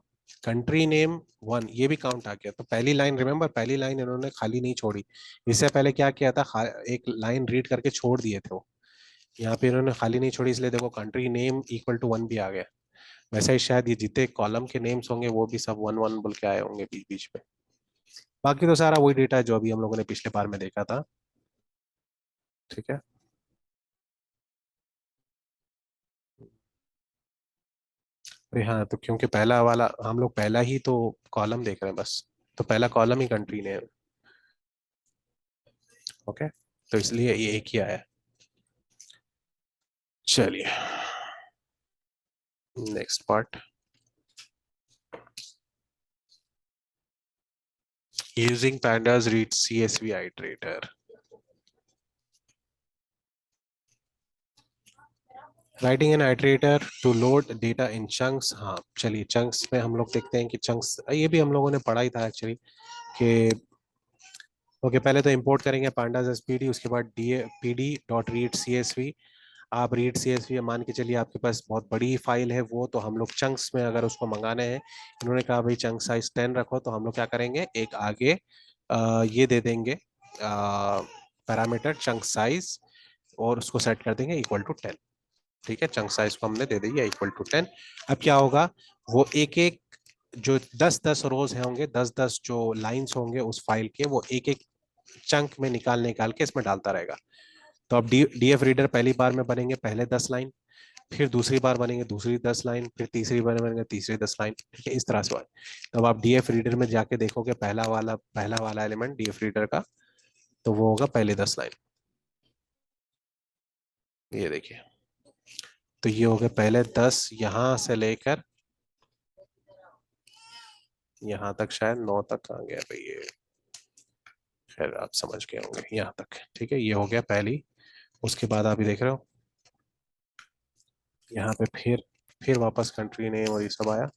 कंट्री नेम वन, ये भी काउंट आ गया। तो पहली लाइन, रिमेंबर पहली लाइन इन्होंने खाली नहीं छोड़ी, इससे पहले क्या किया था, एक लाइन रीड करके छोड़ दिए थे वो, यहाँ पे इन्होंने खाली नहीं छोड़ी, इसलिए देखो country name equal to one भी आ गया। वैसा ही शायद ये जितने कॉलम के नेम्स होंगे वो भी सब वन वन बोल के आए होंगे बीच बीच में। बाकी तो सारा वही डेटा है जो अभी हम लोगों ने पिछले बार में देखा था। ठीक है। अरे हाँ, तो क्योंकि पहला वाला हम लोग पहला ही तो कॉलम देख रहे हैं बस, तो पहला कॉलम ही कंट्री नेम। ओके, तो इसलिए ये एक ही आया। चलिए next part, using pandas read CSV iterator. Writing an iterator to load data in chunks. हाँ चलिए, चंक्स में हम लोग देखते हैं कि चंक्स, ये भी हम लोगों ने पढ़ा ही था एक्चुअली कि ओके, पहले तो इंपोर्ट करेंगे pandas spd, उसके बाद pd डॉट रीड csv। आप रीड csv मान के चलिए आपके पास बहुत बड़ी फाइल है वो, तो हम लोग चंक्स में अगर उसको मंगाने हैं, इन्होंने कहा भाई चंक साइज 10 रखो, तो हम लोग क्या करेंगे, एक आगे ये दे देंगे पैरामीटर चंक साइज, और उसको सेट कर देंगे इक्वल टू 10। ठीक है, चंक साइज को हमने दे दिया इक्वल टू 10। अब क्या होगा, वो एक एक जो 10-10 रोज होंगे, 10-10 जो लाइंस होंगे उस फाइल के, वो एक एक चंक में निकाल निकाल के इसमें डालता रहेगा। तो अब डीएफ रीडर पहली बार में बनेंगे पहले 10 लाइन, फिर दूसरी बार बनेंगे दूसरी 10 लाइन, फिर तीसरी बार बनेंगे तीसरी 10 लाइन। ठीक है, इस तरह से। तब आप डीएफ रीडर में जाके देखोगे पहला वाला एलिमेंट डीएफ रीडर का, तो वो होगा पहले 10 लाइन। ये देखिए, तो ये हो गए पहले 10, यहां से लेकर यहाँ तक, शायद 9 तक आ गया भाई ये, खैर आप समझ गए होंगे यहाँ तक। ठीक है, ये हो गया पहली। उसके बाद आप ये देख रहे हो यहाँ पे फिर वापस कंट्री नेम और ये सब आया,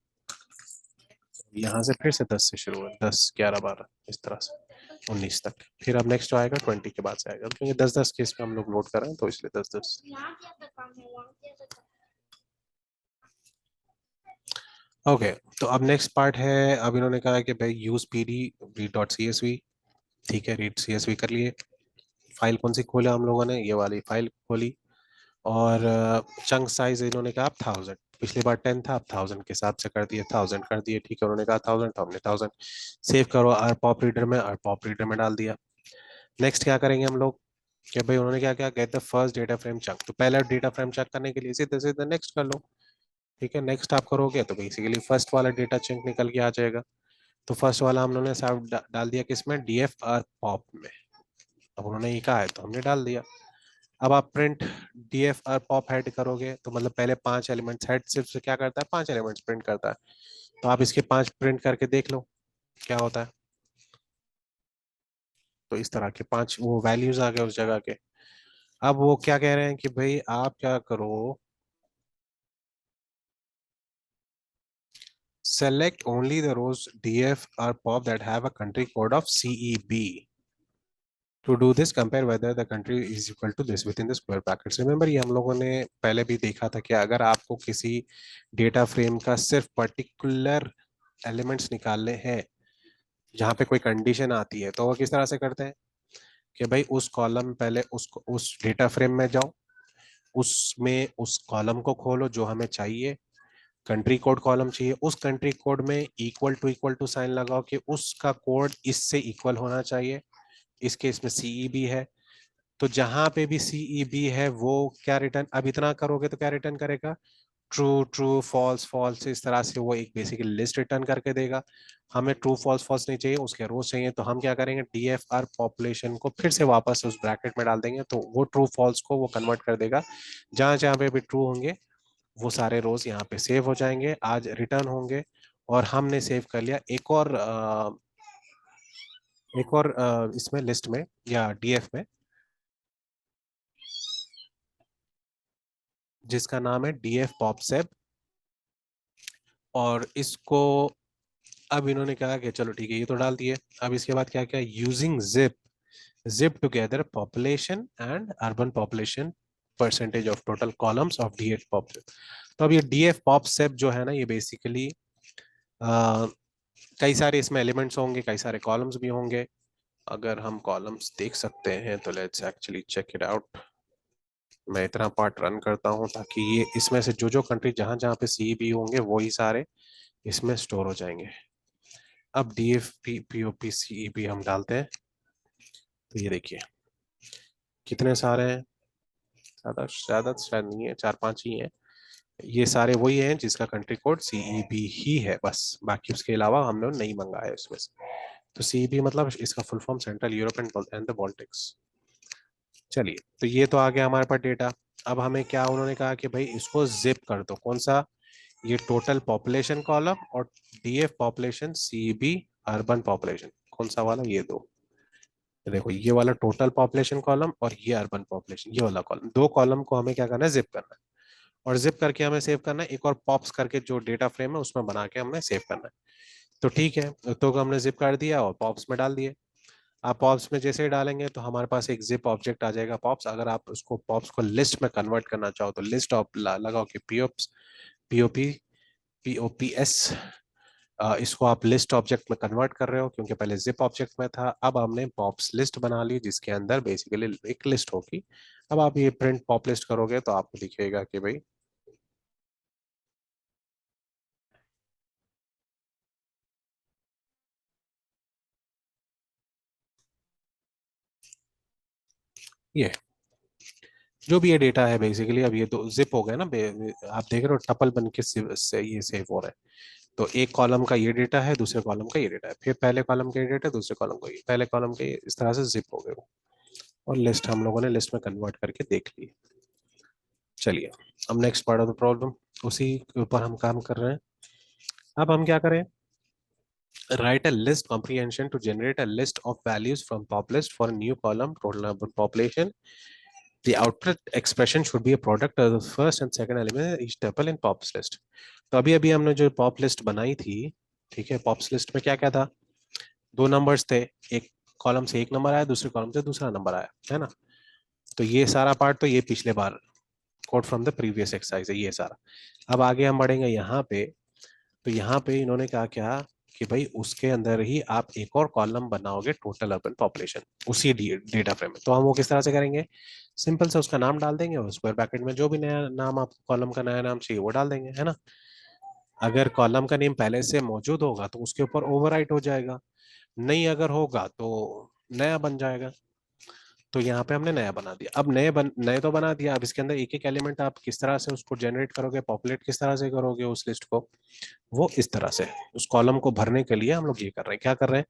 यहाँ से फिर से 10 से शुरू है, 10, 11, 12 इस तरह से 19 तक। फिर अब नेक्स्ट आएगा 20 के बाद से आएगा, क्योंकि 10-10 केस में हम लोग लोड कर रहे हैं तो इसलिए 10-10। ओके, तो अब नेक्स्ट पार्ट है, अब इन्होंने कहा है कि भाई use PD read dot C S V. ठीक है, रीड सी एस वी कर लिए। फाइल कौन सी खोला हम लोगों ने, ये वाली फाइल खोली, और चंक साइज इन्होंने कहा 1000, पिछली बार 10 था, अब 1000 के हिसाब से कर दिए, 1000 कर दिए। ठीक है, उन्होंने कहा 1000 तो हमने 1000 सेव करो आर पॉप रीडर में, आर पॉप रीडर में डाल दिया। नेक्स्ट क्या करेंगे हम लोग, कि भाई उन्होंने क्या क्या get the first data frame chunk, तो पहला डेटा फ्रेम चेक करने के लिए सीधे सीधे नेक्स्ट कर लो। ठीक है, नेक्स्ट आप करोगे तो बेसिकली फर्स्ट वाला डेटा चंक निकल के आ जाएगा। तो फर्स्ट वाला हम लोगों ने सब डाल दिया किसमें, डीएफ आर पॉप में। अब उन्होंने ये कहा है तो हमने डाल दिया। अब आप print DF R pop head करोगे, तो मतलब पहले 5 एलिमेंट्स, हेड सिर्फ से क्या करता है, 5 एलिमेंट्स प्रिंट करता है। तो आप इसके 5 प्रिंट करके देख लो क्या होता है। तो इस तरह के 5 वो वैल्यूज आ गए उस जगह के। अब वो क्या कह रहे हैं कि भाई आप क्या करो, select only the rows df or pop that have a country code of CEB. To do this, compare whether the country is equal to this within the square brackets. Remember, ये हम लोगों ने पहले भी देखा था कि अगर आपको किसी डेटा फ्रेम का सिर्फ पर्टिकुलर एलिमेंट्स निकालने हैं जहाँ पे कोई कंडीशन आती है, तो वो किस तरह से करते हैं कि भाई उस कॉलम, पहले उस डेटा फ्रेम में जाओ, उसमें उस कॉलम को खोलो जो हमें चाहिए, कंट्री कोड कॉलम चाहिए, उस कंट्री कोड में इक्वल टू साइन लगाओ कि उसका कोड इससे इक्वल होना चाहिए। इस केस में सीईबी है, तो जहां पे भी सीईबी है वो क्या रिटर्न, अब इतना करोगे तो क्या रिटर्न करेगा, ट्रू ट्रू फॉल्स फॉल्स, इस तरह से वो एक बेसिकली लिस्ट रिटर्न करके देगा। हमें ट्रू फॉल्स फॉल्स नहीं चाहिए, उसके रोज चाहिए, तो हम क्या करेंगे, डीएफआर पॉपुलेशन को फिर से वापस उस ब्रैकेट में डाल देंगे, तो वो ट्रू फॉल्स को वो कन्वर्ट कर देगा। जहां जहां पे भी ट्रू होंगे वो सारे रोज यहाँ पे सेव हो जाएंगे, आज रिटर्न होंगे। और हमने सेव कर लिया एक और इसमें लिस्ट में या डीएफ में, जिसका नाम है डीएफ पॉपसेब। और इसको अब इन्होंने कहा कि चलो ठीक है, ये तो डाल दिए। अब इसके बाद क्या क्या, using zip together population and urban population percentage of total columns of DF पॉपसेब। तो अब ये डीएफ पॉपसेब जो है ना, ये बेसिकली कई सारे इसमें एलिमेंट्स होंगे, कई सारे कॉलम्स भी होंगे। अगर हम कॉलम्स देख सकते हैं तो let's actually check it out. मैं इतना पार्ट रन करता हूं ताकि ये इसमें से जो जो कंट्री जहां जहां पे सी बी होंगे वही सारे इसमें स्टोर हो जाएंगे। अब D F P P O P C E B हम डालते हैं, तो ये देखिए कितने सारे हैं। ज्यादा ज्यादा शायद नहीं है, 4-5 ही हैं। ये सारे वही हैं जिसका कंट्री कोड सीईबी ही है बस, बाकी उसके अलावा हम लोग नहीं मंगाया उसमें से। तो सीईबी मतलब इसका full form central Europe and the Baltics. चलिए, तो ये तो आ गया हमारे पास डेटा। अब हमें क्या उन्होंने कहा कि भाई इसको जिप कर दो, कौन सा, ये टोटल पॉपुलेशन कॉलम और DF population CB urban population, कौन सा वाला, ये दो। ये देखो, ये वाला टोटल पॉपुलेशन कॉलम और ये अर्बन पॉपुलेशन, ये वाला कॉलम, दो कॉलम को हमें क्या करना है, जिप करना है। और जिप करके हमें सेव करना है, एक और पॉप्स करके जो डेटा फ्रेम है उसमें बना के हमने सेव करना है। तो ठीक है, तो हमने जिप कर दिया और पॉप्स में डाल दिए। आप पॉप्स में जैसे ही डालेंगे तो हमारे पास एक जिप ऑब्जेक्ट आ जाएगा पॉप्स। अगर आप उसको पॉप्स को लिस्ट में कन्वर्ट करना चाहो तो लिस्ट ऑफ लगाओ कि पीओप्स पीओपी पीओपीएस, इसको आप लिस्ट ऑब्जेक्ट में कन्वर्ट कर रहे हो क्योंकि पहले जिप ऑब्जेक्ट में था। अब हमने पॉप्स लिस्ट बना ली जिसके अंदर बेसिकली एक लिस्ट होगी। अब आप ये प्रिंट पॉप लिस्ट करोगे तो आपको दिखेगा कि भाई ये जो भी ये डेटा है बेसिकली, अब ये तो जिप हो गया ना, आप देख रहे हो टपल बन के से ये सेव हो रहा है। तो एक कॉलम का ये डेटा है, दूसरे कॉलम का ये डेटा है, फिर पहले कॉलम का ये डेटा, दूसरे कॉलम का ये, पहले कॉलम के इस तरह से जिप हो गए वो। और लिस्ट हम लोगों ने लिस्ट में कन्वर्ट करके देख ली। चलिए, अब next part of the problem, उसी के ऊपर हम काम कर रहे हैं। अब हम क्या करें, write a list comprehension to generate a list of values from pop list for a new column total number population. The output expression should be a product of the first and second element each tuple in pops list. तो अभी अभी हमने जो पॉप लिस्ट बनाई थी, ठीक है, पॉप्स लिस्ट में क्या क्या था, दो नंबर्स थे, एक कॉलम से एक नंबर आया, दूसरे कॉलम से दूसरा नंबर आया, है ना। तो ये सारा पार्ट तो ये पिछले bar code from the previous exercise है ये सारा। अब आगे हम बढ़ेंगे यहाँ पे। तो यहाँ पे इन्होंने कहा क्या कि भाई उसके अंदर ही आप एक और कॉलम बनाओगे टोटल अर्बन पॉपुलेशन उसी डेटा फ्रेम में। तो हम वो किस तरह से करेंगे, सिंपल से उसका नाम डाल देंगे और स्क्वायर ब्रैकेट में जो भी नया नाम, आप कॉलम का नया नाम चाहिए वो डाल देंगे, है ना। अगर कॉलम का नेम पहले से मौजूद होगा तो उसके ऊपर ओवरराइट हो जाएगा, नहीं अगर होगा तो नया बन जाएगा। तो यहाँ पे हमने नया बना दिया। अब नए तो बना दिया, अब इसके अंदर एक एक एलिमेंट आप किस तरह से उसको जनरेट करोगे, पॉपुलेट किस तरह से करोगे उस लिस्ट को, वो इस तरह से उस कॉलम को भरने के लिए हम लोग ये कर रहे हैं, क्या कर रहे हैं,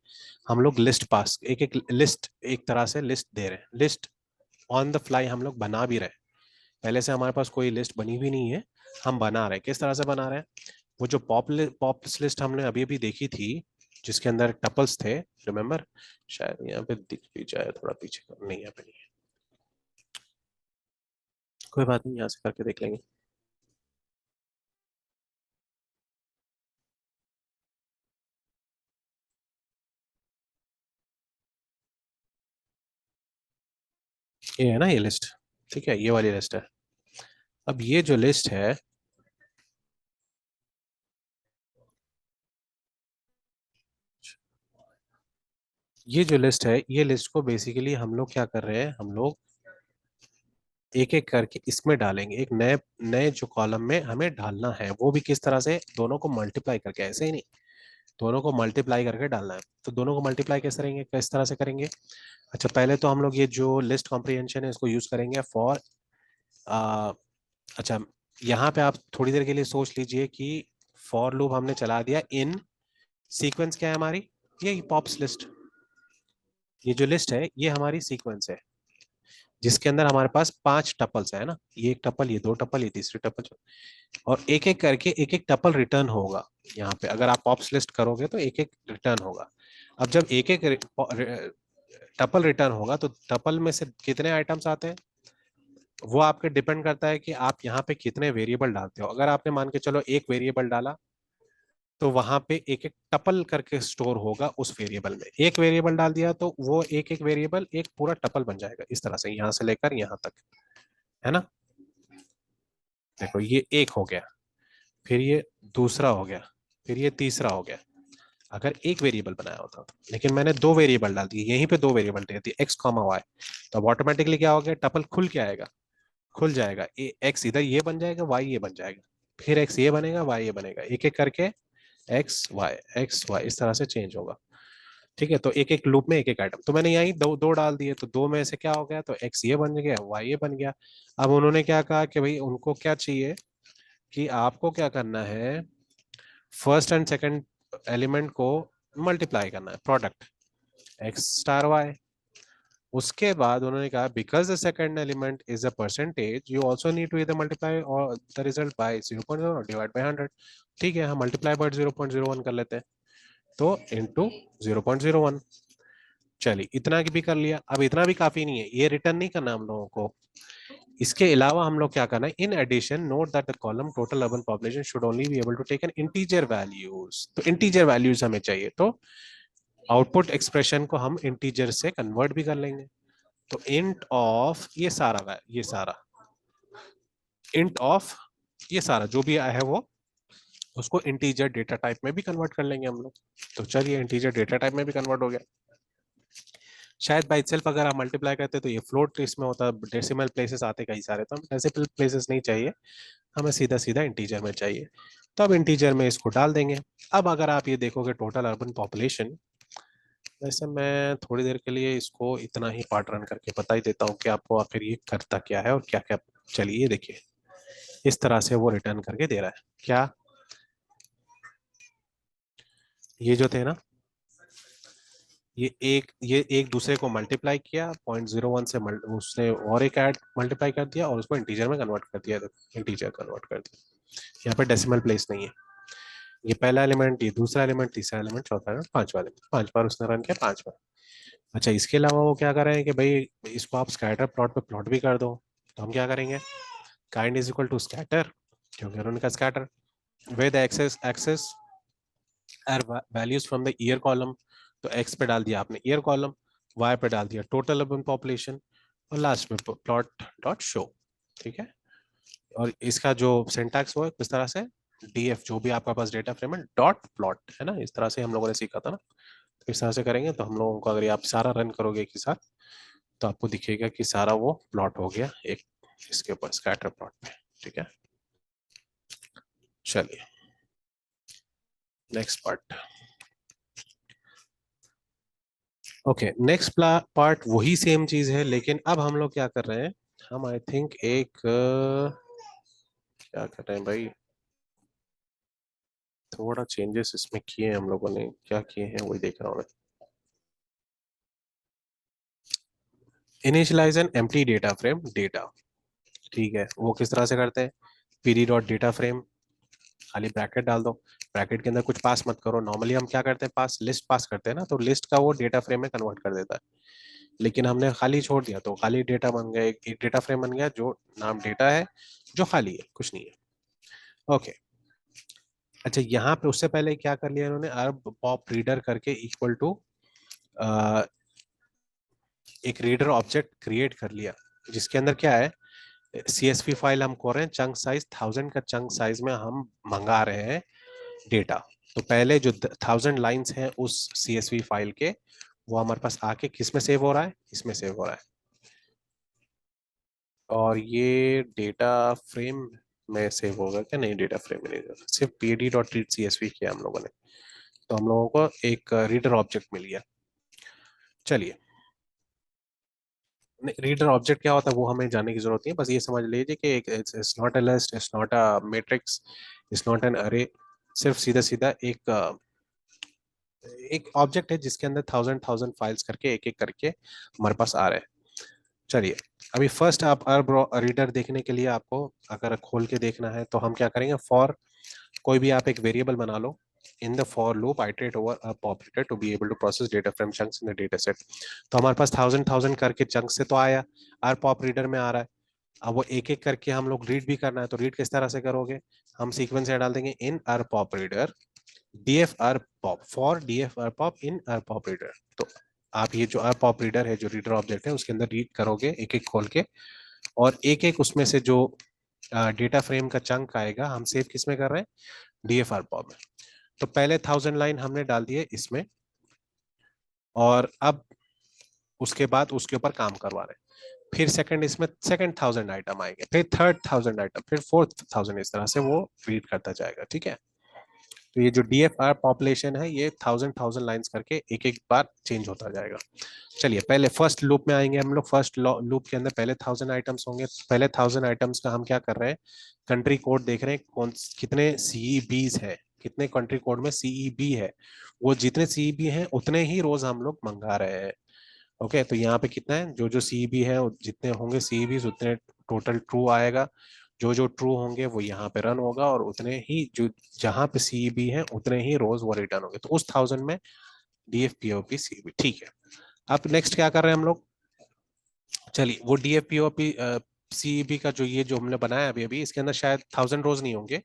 हम लोग लिस्ट पास, एक एक लिस्ट, एक तरह से लिस्ट दे रहे हैं, लिस्ट ऑन द फ्लाई हम लोग बना भी रहे हैं। पहले से हमारे पास कोई लिस्ट बनी भी नहीं है, हम बना रहे हैं। किस तरह से बना रहे हैं, वो जो पॉप्स लिस्ट हमने अभी अभी देखी थी जिसके अंदर टपल्स थे, रिमेम्बर, शायद यहाँ पे दिख भी जाए, थोड़ा पीछे नहीं, यहाँ पे नहीं है, कोई बात नहीं, यहाँ से करके देख लेंगे। ये है ना ये लिस्ट, ठीक है, ये वाली लिस्ट है। अब ये जो लिस्ट है, ये जो लिस्ट है, ये लिस्ट को बेसिकली हम लोग क्या कर रहे हैं, हम लोग एक एक करके इसमें डालेंगे, एक नए नए जो कॉलम में हमें डालना है, वो भी किस तरह से, दोनों को मल्टीप्लाई करके, ऐसे ही नहीं, दोनों को मल्टीप्लाई करके डालना है। तो दोनों को मल्टीप्लाई कैसे करेंगे, किस तरह से करेंगे। अच्छा, पहले तो हम लोग ये जो लिस्ट कॉम्प्रिहेंशन है इसको यूज करेंगे फॉर अच्छा यहाँ पे आप थोड़ी देर के लिए सोच लीजिए कि फॉर लूप हमने चला दिया इन सीक्वेंस। क्या है हमारी? ये पॉप्स लिस्ट। ये जो लिस्ट है ये हमारी सीक्वेंस है जिसके अंदर हमारे पास 5 टपल्स है ना, ये एक टपल, ये 2 टपल, ये तीसरी टपल, और एक एक करके एक एक टपल रिटर्न होगा। यहाँ पे अगर आप पॉप्स लिस्ट करोगे तो एक एक रिटर्न होगा। अब जब एक एक टपल रिटर्न होगा तो टपल में से कितने आइटम्स आते हैं वो आपके डिपेंड करता है कि आप यहाँ पे कितने वेरिएबल डालते हो। अगर आपने मान के चलो एक वेरिएबल डाला तो वहां पे एक एक टपल करके स्टोर होगा उस वेरिएबल में। एक वेरिएबल डाल दिया तो वो एक एक वेरिएबल एक पूरा टपल बन जाएगा इस तरह से, यहाँ से लेकर यहाँ तक, है ना। देखो ये एक हो गया, फिर ये दूसरा हो गया, फिर ये तीसरा हो गया। अगर एक वेरिएबल बनाया होता तो, लेकिन मैंने 2 वेरिएबल डाल दिए, यहीं पे 2 वेरिएबल दे दिए एक्स कॉमा वाई, तो अब ऑटोमेटिकली क्या हो गया, टपल खुल के आएगा, खुल जाएगा। एक्स इधर ये बन जाएगा, वाई ये बन जाएगा, फिर एक्स ये बनेगा, वाई ये बनेगा, एक एक करके एक्स वाई इस तरह से चेंज होगा। ठीक है, तो एक एक लूप में एक एक आइटम, तो मैंने यही दो दो डाल दिए, तो दो में से क्या हो गया, तो एक्स ये बन गया, वाई ये बन गया। अब उन्होंने क्या कहा कि भाई उनको क्या चाहिए कि आपको क्या करना है, फर्स्ट एंड सेकंड एलिमेंट को मल्टीप्लाई करना है, प्रोडक्ट एक्स स्टार वाई। उसके बाद उन्होंने कहा because the second element is a percentage you also need to इधर मल्टीप्लाई और द रिजल्ट बाय 0.0 और डिवाइड बाय 100। ठीक है, हम मल्टीप्लाई बाय 0.01 कर लेते हैं, तो इनटू 0.01। चलिए इतना भी कर लिया। अब इतना भी काफी नहीं है, ये रिटर्न नहीं करना हम लोगों को। इसके अलावा हम लोग क्या करना है, in addition note that the column total urban population should only be able to take an integer values. तो इंटीजर वैल्यूज हमें चाहिए, तो आउटपुट एक्सप्रेशन को हम इंटीजर से कन्वर्ट भी कर लेंगे। तो इंट ऑफ ये सारा इंट ऑफ ये सारा जो भी है वो उसको इंटीजर डेटा टाइप में भी कन्वर्ट कर लेंगे हम लोग। तो चलिए इंटीजर डेटा टाइप में भी कन्वर्ट हो गया। शायद बाई सेल्फ अगर आप मल्टीप्लाई करते तो ये फ्लोट इसमें होता, डेसिमल प्लेसेस आते कई सारे, तो हमें डेसिमल प्लेसेस नहीं चाहिए, हमें सीधा सीधा इंटीजर में चाहिए। तो अब इंटीजर में इसको डाल देंगे। अब अगर आप ये देखोगे टोटल अर्बन पॉपुलेशन, वैसे मैं थोड़ी देर के लिए इसको इतना ही पार्ट रन करके बता ही देता हूँ कि आपको आखिर ये करता क्या है और क्या क्या। चलिए देखिए इस तरह से वो रिटर्न करके दे रहा है क्या, ये जो थे ना, ये एक दूसरे को मल्टीप्लाई किया 0.01 से, उसने और एक ऐड मल्टीप्लाई कर दिया और उसको इंटीजर में कन्वर्ट कर दिया, इंटीजर कन्वर्ट कर दिया। यहाँ पे डेसिमल प्लेस नहीं है। ये पहला एलिमेंट, ये दूसरा एलिमेंट, तीसरा एलिमेंट, चौथा एलिमेंट, पांचवा एलिमेंट, 5 बार उसने रन किया, 5 बार। अच्छा इसके अलावा वो क्या कर रहे हैं कि भाई इसको आप स्कैटर प्लॉट पे प्लॉट भी कर दो। तो हम क्या करेंगे, kind is equal to scatter, क्योंकि उनका scatter with axes are values from the year column. तो एक्स पे डाल दिया आपने ईयर कॉलम, वाई पे डाल दिया टोटल अर्बन पॉपुलेशन, और लास्ट में प्लॉट डॉट शो। ठीक है, और इसका जो सिंटैक्स वो है किस तरह से, डीएफ जो भी आपका पास डेटा फ्रेम है डॉट प्लॉट, है ना, इस तरह से हम लोगों ने सीखा था ना। तो इस तरह से करेंगे तो हम लोगों को, अगर आप सारा रन करोगे एक ही साथ, तो आपको दिखेगा कि सारा वो प्लॉट हो गया एक इसके ऊपर स्कैटर प्लॉट पे। ठीक है, चलिए next part. Okay, next part वही सेम चीज है, लेकिन अब हम लोग क्या कर रहे हैं, हम आई थिंक एक क्या कर रहे हैं भाई, थोड़ा चेंजेस इसमें किए हैं हम लोगों ने, क्या किए हैं वही देख रहा हूँ मैं। Initialize an empty data frame data. ठीक है, वो किस तरह से करते हैं, पीडी डॉट डेटा फ्रेम, खाली ब्रैकेट डाल दो, ब्रैकेट के अंदर कुछ पास मत करो। नॉर्मली हम क्या करते हैं, पास लिस्ट पास करते हैं ना, तो लिस्ट का वो डेटा फ्रेम में कन्वर्ट कर देता है, लेकिन हमने खाली छोड़ दिया तो खाली डेटा बन गया, एक डेटा फ्रेम बन गया जो नाम डेटा है, जो खाली है, कुछ नहीं है। ओके, अच्छा यहाँ पे उससे पहले क्या कर लिया इन्होंने, अब पॉप रीडर करके इक्वल टू एक रीडर ऑब्जेक्ट क्रिएट कर लिया, जिसके अंदर क्या है, CSV फाइल हम खोल रहे हैं, चंक साइज 1000 का चंक साइज में हम मंगा रहे हैं डेटा। तो पहले जो 1000 लाइंस हैं उस CSV फाइल के, वो हमारे पास आके किस में सेव हो रहा है, इसमें सेव हो रहा है। और ये डेटा फ्रेम में सेव होगा क्या, नहीं डेटा फ्रेम में नहीं होगा, सिर्फ pd.read.csv किया हम लोगों ने, तो हम लोगों को एक रीडर ऑब्जेक्ट मिल गया। चलिए रीडर ऑब्जेक्ट क्या होता है वो हमें जानने की जरूरत नहीं है, बस ये समझ लीजिए कि it's not a list, it's not a matrix, it's not an अरे, सिर्फ सीधा सीधा एक ऑब्जेक्ट है जिसके अंदर थाउजेंड थाउजेंड फाइल्स करके एक एक करके हमारे पास आ रहे हैं। चलिए, अभी फर्स्ट आप अर्ब रीडर देखने के लिए आपको अगर खोल के देखना है तो हम क्या करेंगे, फॉर कोई भी आप एक वेरिएबल बना लो, in the for loop iterate over a operator to be able to process data frame chunks in the data set. तो हमारे पास थाउजेंड थाउजेंड करके चंक से तो आया, आर पॉप रीडर में आ रहा है। अब वो एक एक करके हम लोग रीड भी करना है, तो रीड किस तरह से करोगे, हम सीक्वेंस डाल देंगे इन are pop reader df r pop for df r pop in r pop reader। तो आप ये जो r pop reader है, जो रीडर ऑब्जेक्ट है, उसके अंदर रीड करोगे एक एक खोल के, और एक एक उसमें से जो डेटा फ्रेम का चंक आएगा हम सेव किस में कर रहे हैं, df r pop में। तो पहले थाउजेंड लाइन हमने डाल दिए इसमें, और अब उसके बाद उसके ऊपर काम करवा रहे हैं। फिर सेकंड इसमें सेकंड थाउजेंड आइटम आएंगे, फिर थर्ड थाउजेंड आइटम, फिर फोर्थ थाउजेंड, इस तरह से वो रीड करता जाएगा। ठीक है, तो ये जो DFR पॉपुलेशन है ये थाउजेंड थाउजेंड लाइंस करके एक एक बार चेंज होता जाएगा। चलिए, पहले फर्स्ट लूप में आएंगे हम लोग। फर्स्ट लूप के अंदर पहले थाउजेंड आइटम्स होंगे। पहले थाउजेंड आइटम्स का हम क्या कर रहे हैं, कंट्री कोड देख रहे हैं, कौन कितने CEBs है, कितने कंट्री कोड में CEB है, वो जितने CEB हैं उतने ही रोज हम लोग मंगा रहे हैं। ओके, तो यहाँ पे कितना है, जो जो CEB है जितने होंगे CEBs उतने टोटल ट्रू आएगा, जो जो ट्रू होंगे वो यहाँ पे रन होगा, और उतने ही जो जहां पे CEB है उतने ही रोज वो रिटर्न होंगे। तो उस थाउजेंड में DFPOP CEB। ठीक है, अब नेक्स्ट क्या कर रहे हैं हम लोग, चलिए वो DFPOP CEB का जो हमने बनाया अभी अभी, इसके अंदर शायद थाउजेंड रोज नहीं होंगे,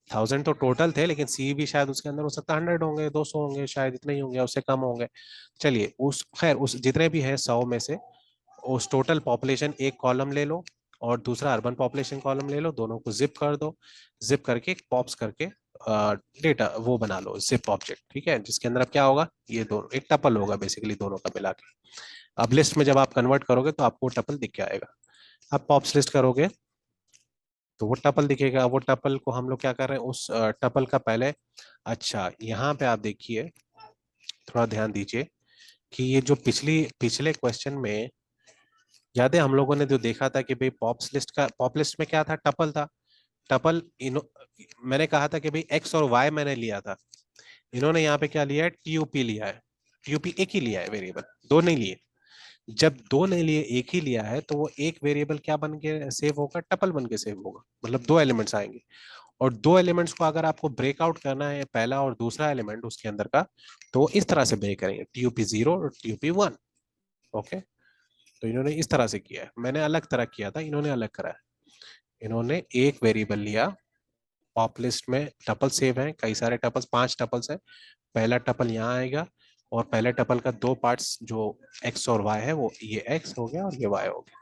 थाउजेंड तो टोटल थे, लेकिन CEB शायद उसके अंदर हो सकता है 100 होंगे, 200 होंगे, शायद इतने ही होंगे, उससे कम होंगे। चलिए, उस खैर उस जितने भी हैं 100 में से उस टोटल पॉपुलेशन एक कॉलम ले लो, और दूसरा अर्बन पॉपुलेशन कॉलम ले लो, दोनों को जिप कर दो, जिप करके पॉप्स करके डेटा वो बना लो जिप ऑब्जेक्ट। ठीक है, जिसके अंदर अब क्या होगा, ये दोनों एक टपल होगा बेसिकली दोनों का मिला के। अब लिस्ट में जब आप कन्वर्ट करोगे तो आपको टपल दिख के आएगा। अब पॉप्स लिस्ट करोगे तो वो टपल दिखेगा। वो टपल को हम लोग क्या कर रहे हैं, उस टपल का पहले, अच्छा यहाँ पे आप देखिए, थोड़ा ध्यान दीजिए कि ये जो पिछले क्वेश्चन में याद है हम लोगों ने जो देखा था कि भाई पॉप लिस्ट में क्या था, टपल था। टपल मैंने कहा था कि भाई एक्स और वाई मैंने लिया था, इन्होंने यहाँ पे क्या लिया है, TUP लिया है। TUP एक ही लिया है वेरिएबल, दो नहीं लिए। जब दो नहीं लिए, एक ही लिया है, तो वो एक वेरिएबल क्या बन के सेव होगा, टपल बन के सेव होगा, मतलब दो एलिमेंट्स आएंगे। और दो एलिमेंट्स को अगर आपको ब्रेकआउट करना है, पहला और दूसरा एलिमेंट उसके अंदर का, तो इस तरह से ब्रेक करेंगे, TUP0 और TUP1। ओके, तो इन्होंने इस तरह से किया है, मैंने अलग तरह किया था, इन्होंने अलग करा है। इन्होंने एक वेरिएबल लिया, पॉप लिस्ट में टपल सेव है, कई सारे टपल्स, 5 टपल्स है। पहला टपल यहाँ आएगा, और पहले टपल का दो पार्ट्स जो एक्स और वाई है, वो ये एक्स हो गया और ये वाई हो गया,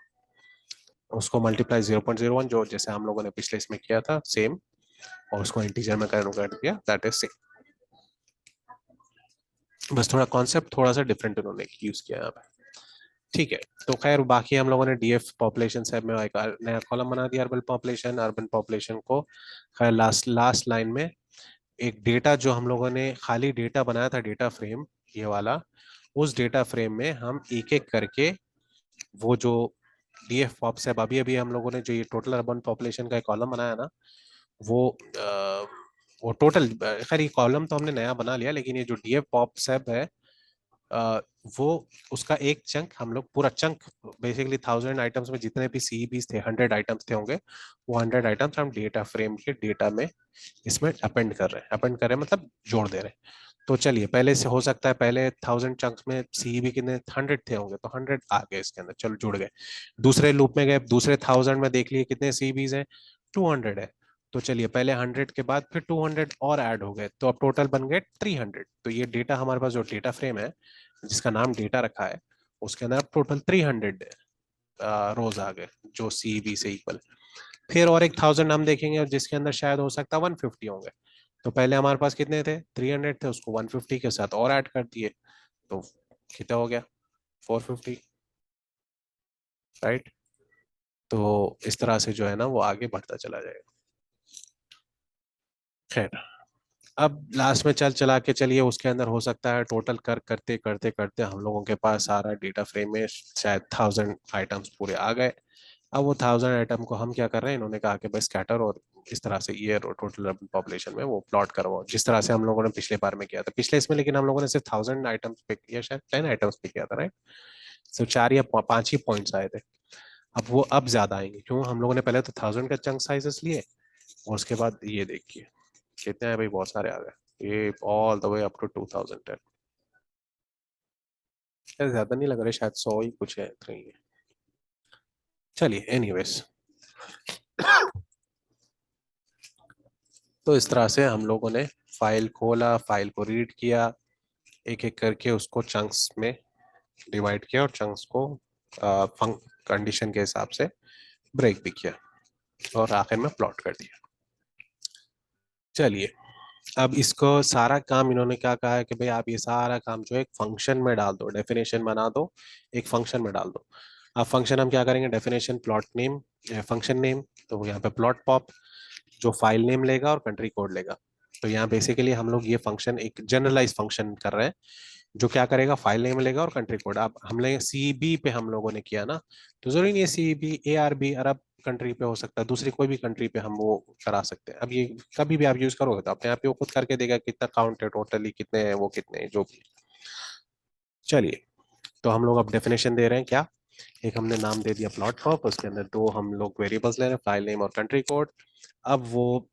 उसको मल्टीप्लाई 0.01, जो जैसे हम लोगों ने पिछले इसमें किया था सेम, और उसको इंटीजर में कन्वर्ट किया, दैट इज सेम। बस थोड़ा कॉन्सेप्ट थोड़ा सा डिफरेंट उन्होंने यूज किया यहाँ पे। ठीक है, तो खैर बाकी हम लोगों ने DF पॉपुलेशन से में एक नया कॉलम बना दिया, अर्बन पॉपुलेशन को। खैर लास्ट लास्ट लाइन में एक डेटा, जो हम लोगों ने खाली डेटा बनाया था, डेटा फ्रेम ये वाला, उस डेटा फ्रेम में हम एक एक करके वो जो DF पॉप से अभी अभी हम लोगों ने जो ये टोटल अर्बन पॉपुलेशन का एक कॉलम बनाया ना, वो वो टोटल, खैर ये कॉलम तो हमने नया बना लिया, लेकिन ये जो DF पॉप सेब है, अ, वो उसका एक चंक हम लोग पूरा चंक, बेसिकली थाउजेंड आइटम्स में जितने भी CEBs थे, 100 आइटम्स थे होंगे, वो 100 आइटम्स हम डेटा फ्रेम के डेटा में इसमें अपेंड कर रहे हैं, मतलब जोड़ दे रहे हैं। तो चलिए, पहले से हो सकता है पहले थाउजेंड चंक्स में CEB कितने 100 थे होंगे, तो 100 आ गए इसके अंदर, चलो जुड़ गए। दूसरे लूप में गए, दूसरे थाउजेंड में देख लिए कितने CEBs हैं, 200 है। तो चलिए, पहले 100 के बाद फिर 200 और ऐड हो गए, तो अब टोटल बन गए 300। तो ये डेटा हमारे पास जो डेटा फ्रेम है, जिसका नाम डेटा रखा है, उसके अंदर अब टोटल 300 रोज आ गए, जो CEB से इक्वल। फिर और एक थाउजेंड हम देखेंगे जिसके अंदर शायद हो सकता है 150 होंगे। तो पहले हमारे पास कितने थे, 300 थे, उसको 150 के साथ और ऐड कर दिए, तो कितना हो गया, 450। राइट, तो इस तरह से जो है ना वो आगे बढ़ता चला जाएगा। खैर, अब लास्ट में चल चला के चलिए उसके अंदर हो सकता है टोटल करते करते करते हम लोगों के पास सारा डेटा फ्रेम में शायद 1000 आइटम्स पूरे आ गए। अब वो 1000 आइटम को हम क्या कर रहे हैं, इन्होंने कहा कि बस स्कैटर और इस तरह से ये टोटल पॉपुलेशन में वो प्लॉट करवाओ जिस तरह से हम लोगों ने पिछले बार में किया था। पिछले इसमें लेकिन हम लोगों ने सिर्फ 1000 आइटम्स पे किया, शायद 10 आइटम्स पे किया था, राइट। सिर्फ 4 या 5 ही पॉइंट्स आए थे। अब वो अब ज्यादा आएंगे, क्यों? हम लोगों ने पहले तो 1000 का चंक साइजेस लिए और उसके बाद ये देखिए कितने हैं भाई, बहुत सारे आ गए, ये all the way up to 2010। ज्यादा नहीं लग रहा, शायद 100 ही कुछ है, इतना ही है। चलिए एनीवेज, तो इस तरह से हम लोगों ने फाइल खोला, फाइल को रीड किया, एक एक करके उसको चंक्स में डिवाइड किया और चंक्स को कंडीशन के हिसाब से ब्रेक भी किया और आखिर में प्लॉट कर दिया। चलिए, अब इसको सारा काम इन्होंने क्या कहा है कि भाई आप ये सारा काम जो है एक फंक्शन में डाल दो, डेफिनेशन बना दो, एक फंक्शन में डाल दो। अब फंक्शन हम क्या करेंगे, definition plot name, function name, तो यहाँ पे प्लॉट पॉप जो फाइल नेम लेगा और कंट्री कोड लेगा। तो यहाँ बेसिकली हम लोग ये फंक्शन एक जनरलाइज फंक्शन कर रहे हैं जो क्या करेगा, फाइल नेम लेगा और कंट्री कोड। अब हमने सी बी पे हम लोगों ने किया ना, तो जरूरी नहीं है C B A R B Arab country पे हो सकता है, दूसरी कोई भी कंट्री पे हम वो करा सकते हैं। अब ये कभी भी आप यूज करोगे तो अपने आप ही वो खुद करके देगा कितना काउंट है टोटली, कितने हैं वो, कितने हैं जो भी। चलिए, तो हम लोग अब डेफिनेशन दे रहे हैं क्या, एक हमने नाम दे दिया प्लॉट पॉप, उसके अंदर दो हम लोग वेरिएबल्स ले रहे हैं, फाइल नेम और कंट्री कोड। अब वो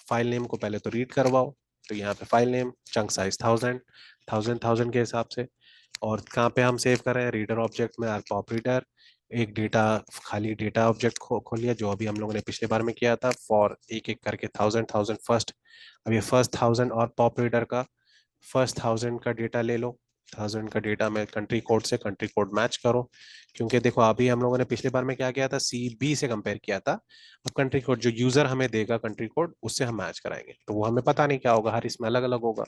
फाइल नेम को पहले तो रीड करवाओ, तो यहाँ पे फाइल नेम चंक साइज 1000 के हिसाब से। और कहाँ पे हम सेव कर रहे हैं, रीडर ऑब्जेक्ट में पॉप रीडर। एक डेटा, खाली डेटा ऑब्जेक्ट खोल लिया जो अभी हम लोगों ने पिछले बार में किया था, फॉर एक एक करके 1000 फर्स्ट। अब ये फर्स्ट 1000 और पॉप रीडर का फर्स्ट 1000 का डेटा ले लो, 1000 का डेटा में कंट्री कोड से कंट्री कोड मैच करो। क्योंकि देखो अभी हम लोगों ने पिछले बार में क्या किया था, सी बी से कंपेयर किया था। अब कंट्री कोड जो यूजर हमें देगा कंट्री कोड, उससे हम मैच कराएंगे, तो वो हमें पता नहीं क्या होगा, हर इसमें अलग अलग होगा।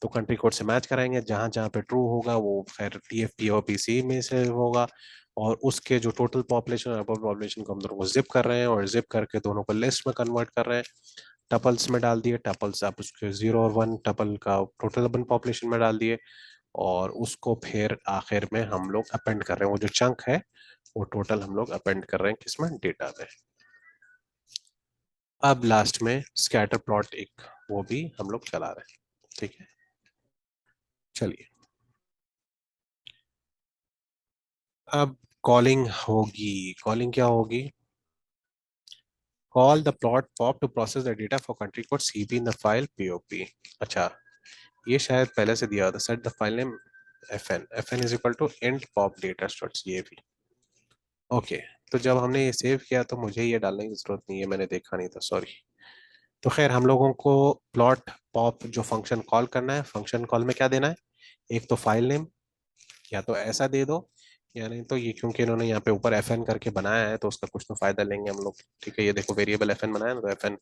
तो कंट्री कोड से मैच कराएंगे, जहां जहां पे ट्रू होगा वो फिर टीएफपी और पीसी में से होगा। और उसके जो टोटल पॉपुलेशन और अर्बन पॉपुलेशन को हम दोनों को जिप कर रहे हैं, और जिप करके दोनों को लिस्ट में कन्वर्ट कर रहे हैं। टपल्स में डाल दिए, टपल्स आप उसके 0 और 1 टपल का टोटल अर्बन पॉपुलेशन में डाल दिए। और उसको फिर आखिर में हम लोग अपेंड कर रहे हैं, वो जो चंक है वो टोटल हम लोग अपेंड कर रहे हैं किसमें, डेटा में। अब लास्ट में स्कैटर प्लॉट एक वो भी हम लोग चला रहे हैं, ठीक है। चलिए, अब कॉलिंग होगी, कॉलिंग क्या होगी, call the plot pop to process the data for country code CP in the file POP. अच्छा, ये शायद पहले से दिया था, set the file name F N is equal to int pop data stat ये भी। ओके, तो जब हमने ये सेव किया तो मुझे ये डालने की जरूरत नहीं है, मैंने देखा नहीं था, सॉरी। तो खैर हम लोगों को प्लॉट पॉप जो फंक्शन कॉल करना है, फंक्शन कॉल में क्या देना है, एक तो फाइल नेम, या तो ऐसा दे दो, या नहीं तो ये, क्योंकि इन्होंने यहाँ पे ऊपर एफ एन करके बनाया है तो उसका कुछ तो फायदा लेंगे हम लोग। ठीक है, ये देखो वेरिएबल एफ एन बनाया ना, तो एफ एन।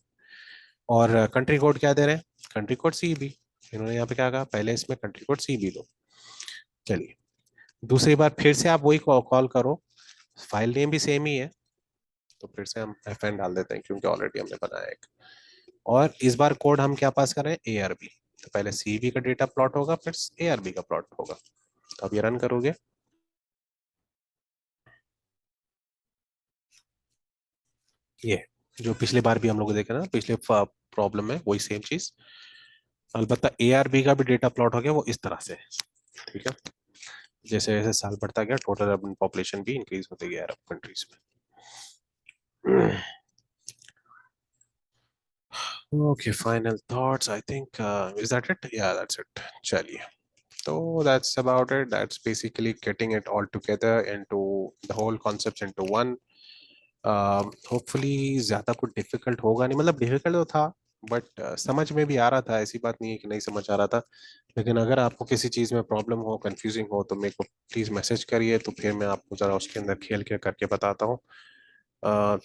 और कंट्री कोड क्या दे रहे हैं, कंट्री कोड सी बी। इन्होंने यहाँ पे क्या कहा, पहले इसमें कंट्री कोड सी बी दो। चलिए, दूसरी बार फिर से आप वही कॉल करो, फाइल नेम भी सेम ही है, तो फिर से हम एफ एन डाल देते हैं क्योंकि ऑलरेडी हमने बनाया एक। और इस बार कोड हम क्या पास कर रहे हैं, ए आर बी। तो पहले सी बी का डेटा प्लॉट होगा, फिर ए आर बी का प्लॉट होगा। तो अब ये रन करोगे, ये जो पिछले बार भी हम लोग देखे ना, पिछले प्रॉब्लम में वही सेम चीज। अलबत्ता ए आर बी का भी डेटा प्लॉट हो गया वो इस तरह से, ठीक है। जैसे जैसे साल बढ़ता गया टोटल अर्बन पॉपुलेशन भी इंक्रीज होते गया अरब कंट्रीज में। Okay, final thoughts I think, is that it, या दैट्स इट। चलिए, so that's about it, that's basically getting it all together into the whole concepts into one. Hopefully ज्यादा कुछ डिफिकल्ट होगा नहीं, मतलब डिफिकल्ट तो था बट समझ में भी आ रहा था, ऐसी बात नहीं है कि नहीं समझ आ रहा था। लेकिन अगर आपको किसी चीज में प्रॉब्लम हो, कंफ्यूजिंग हो, तो मेरे को प्लीज मैसेज करिए, तो फिर मैं आपको जरा उसके अंदर खेल के करके बताता हूँ,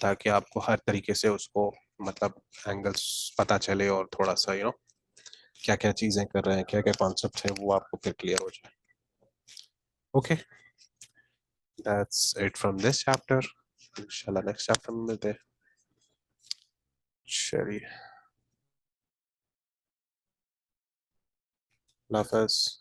ताकि आपको हर तरीके से उसको मतलब एंगल्स पता चले और थोड़ा सा क्या क्या चीजें कर रहे हैं, क्या क्या कॉन्सेप्ट है, वो आपको फिर क्लियर हो जाए। Okay, that's it from this chapter. इंशाल्लाह नेक्स्ट चैप्टर में मिलते हैं। चलिए। अल्लाह हाफ़िज़।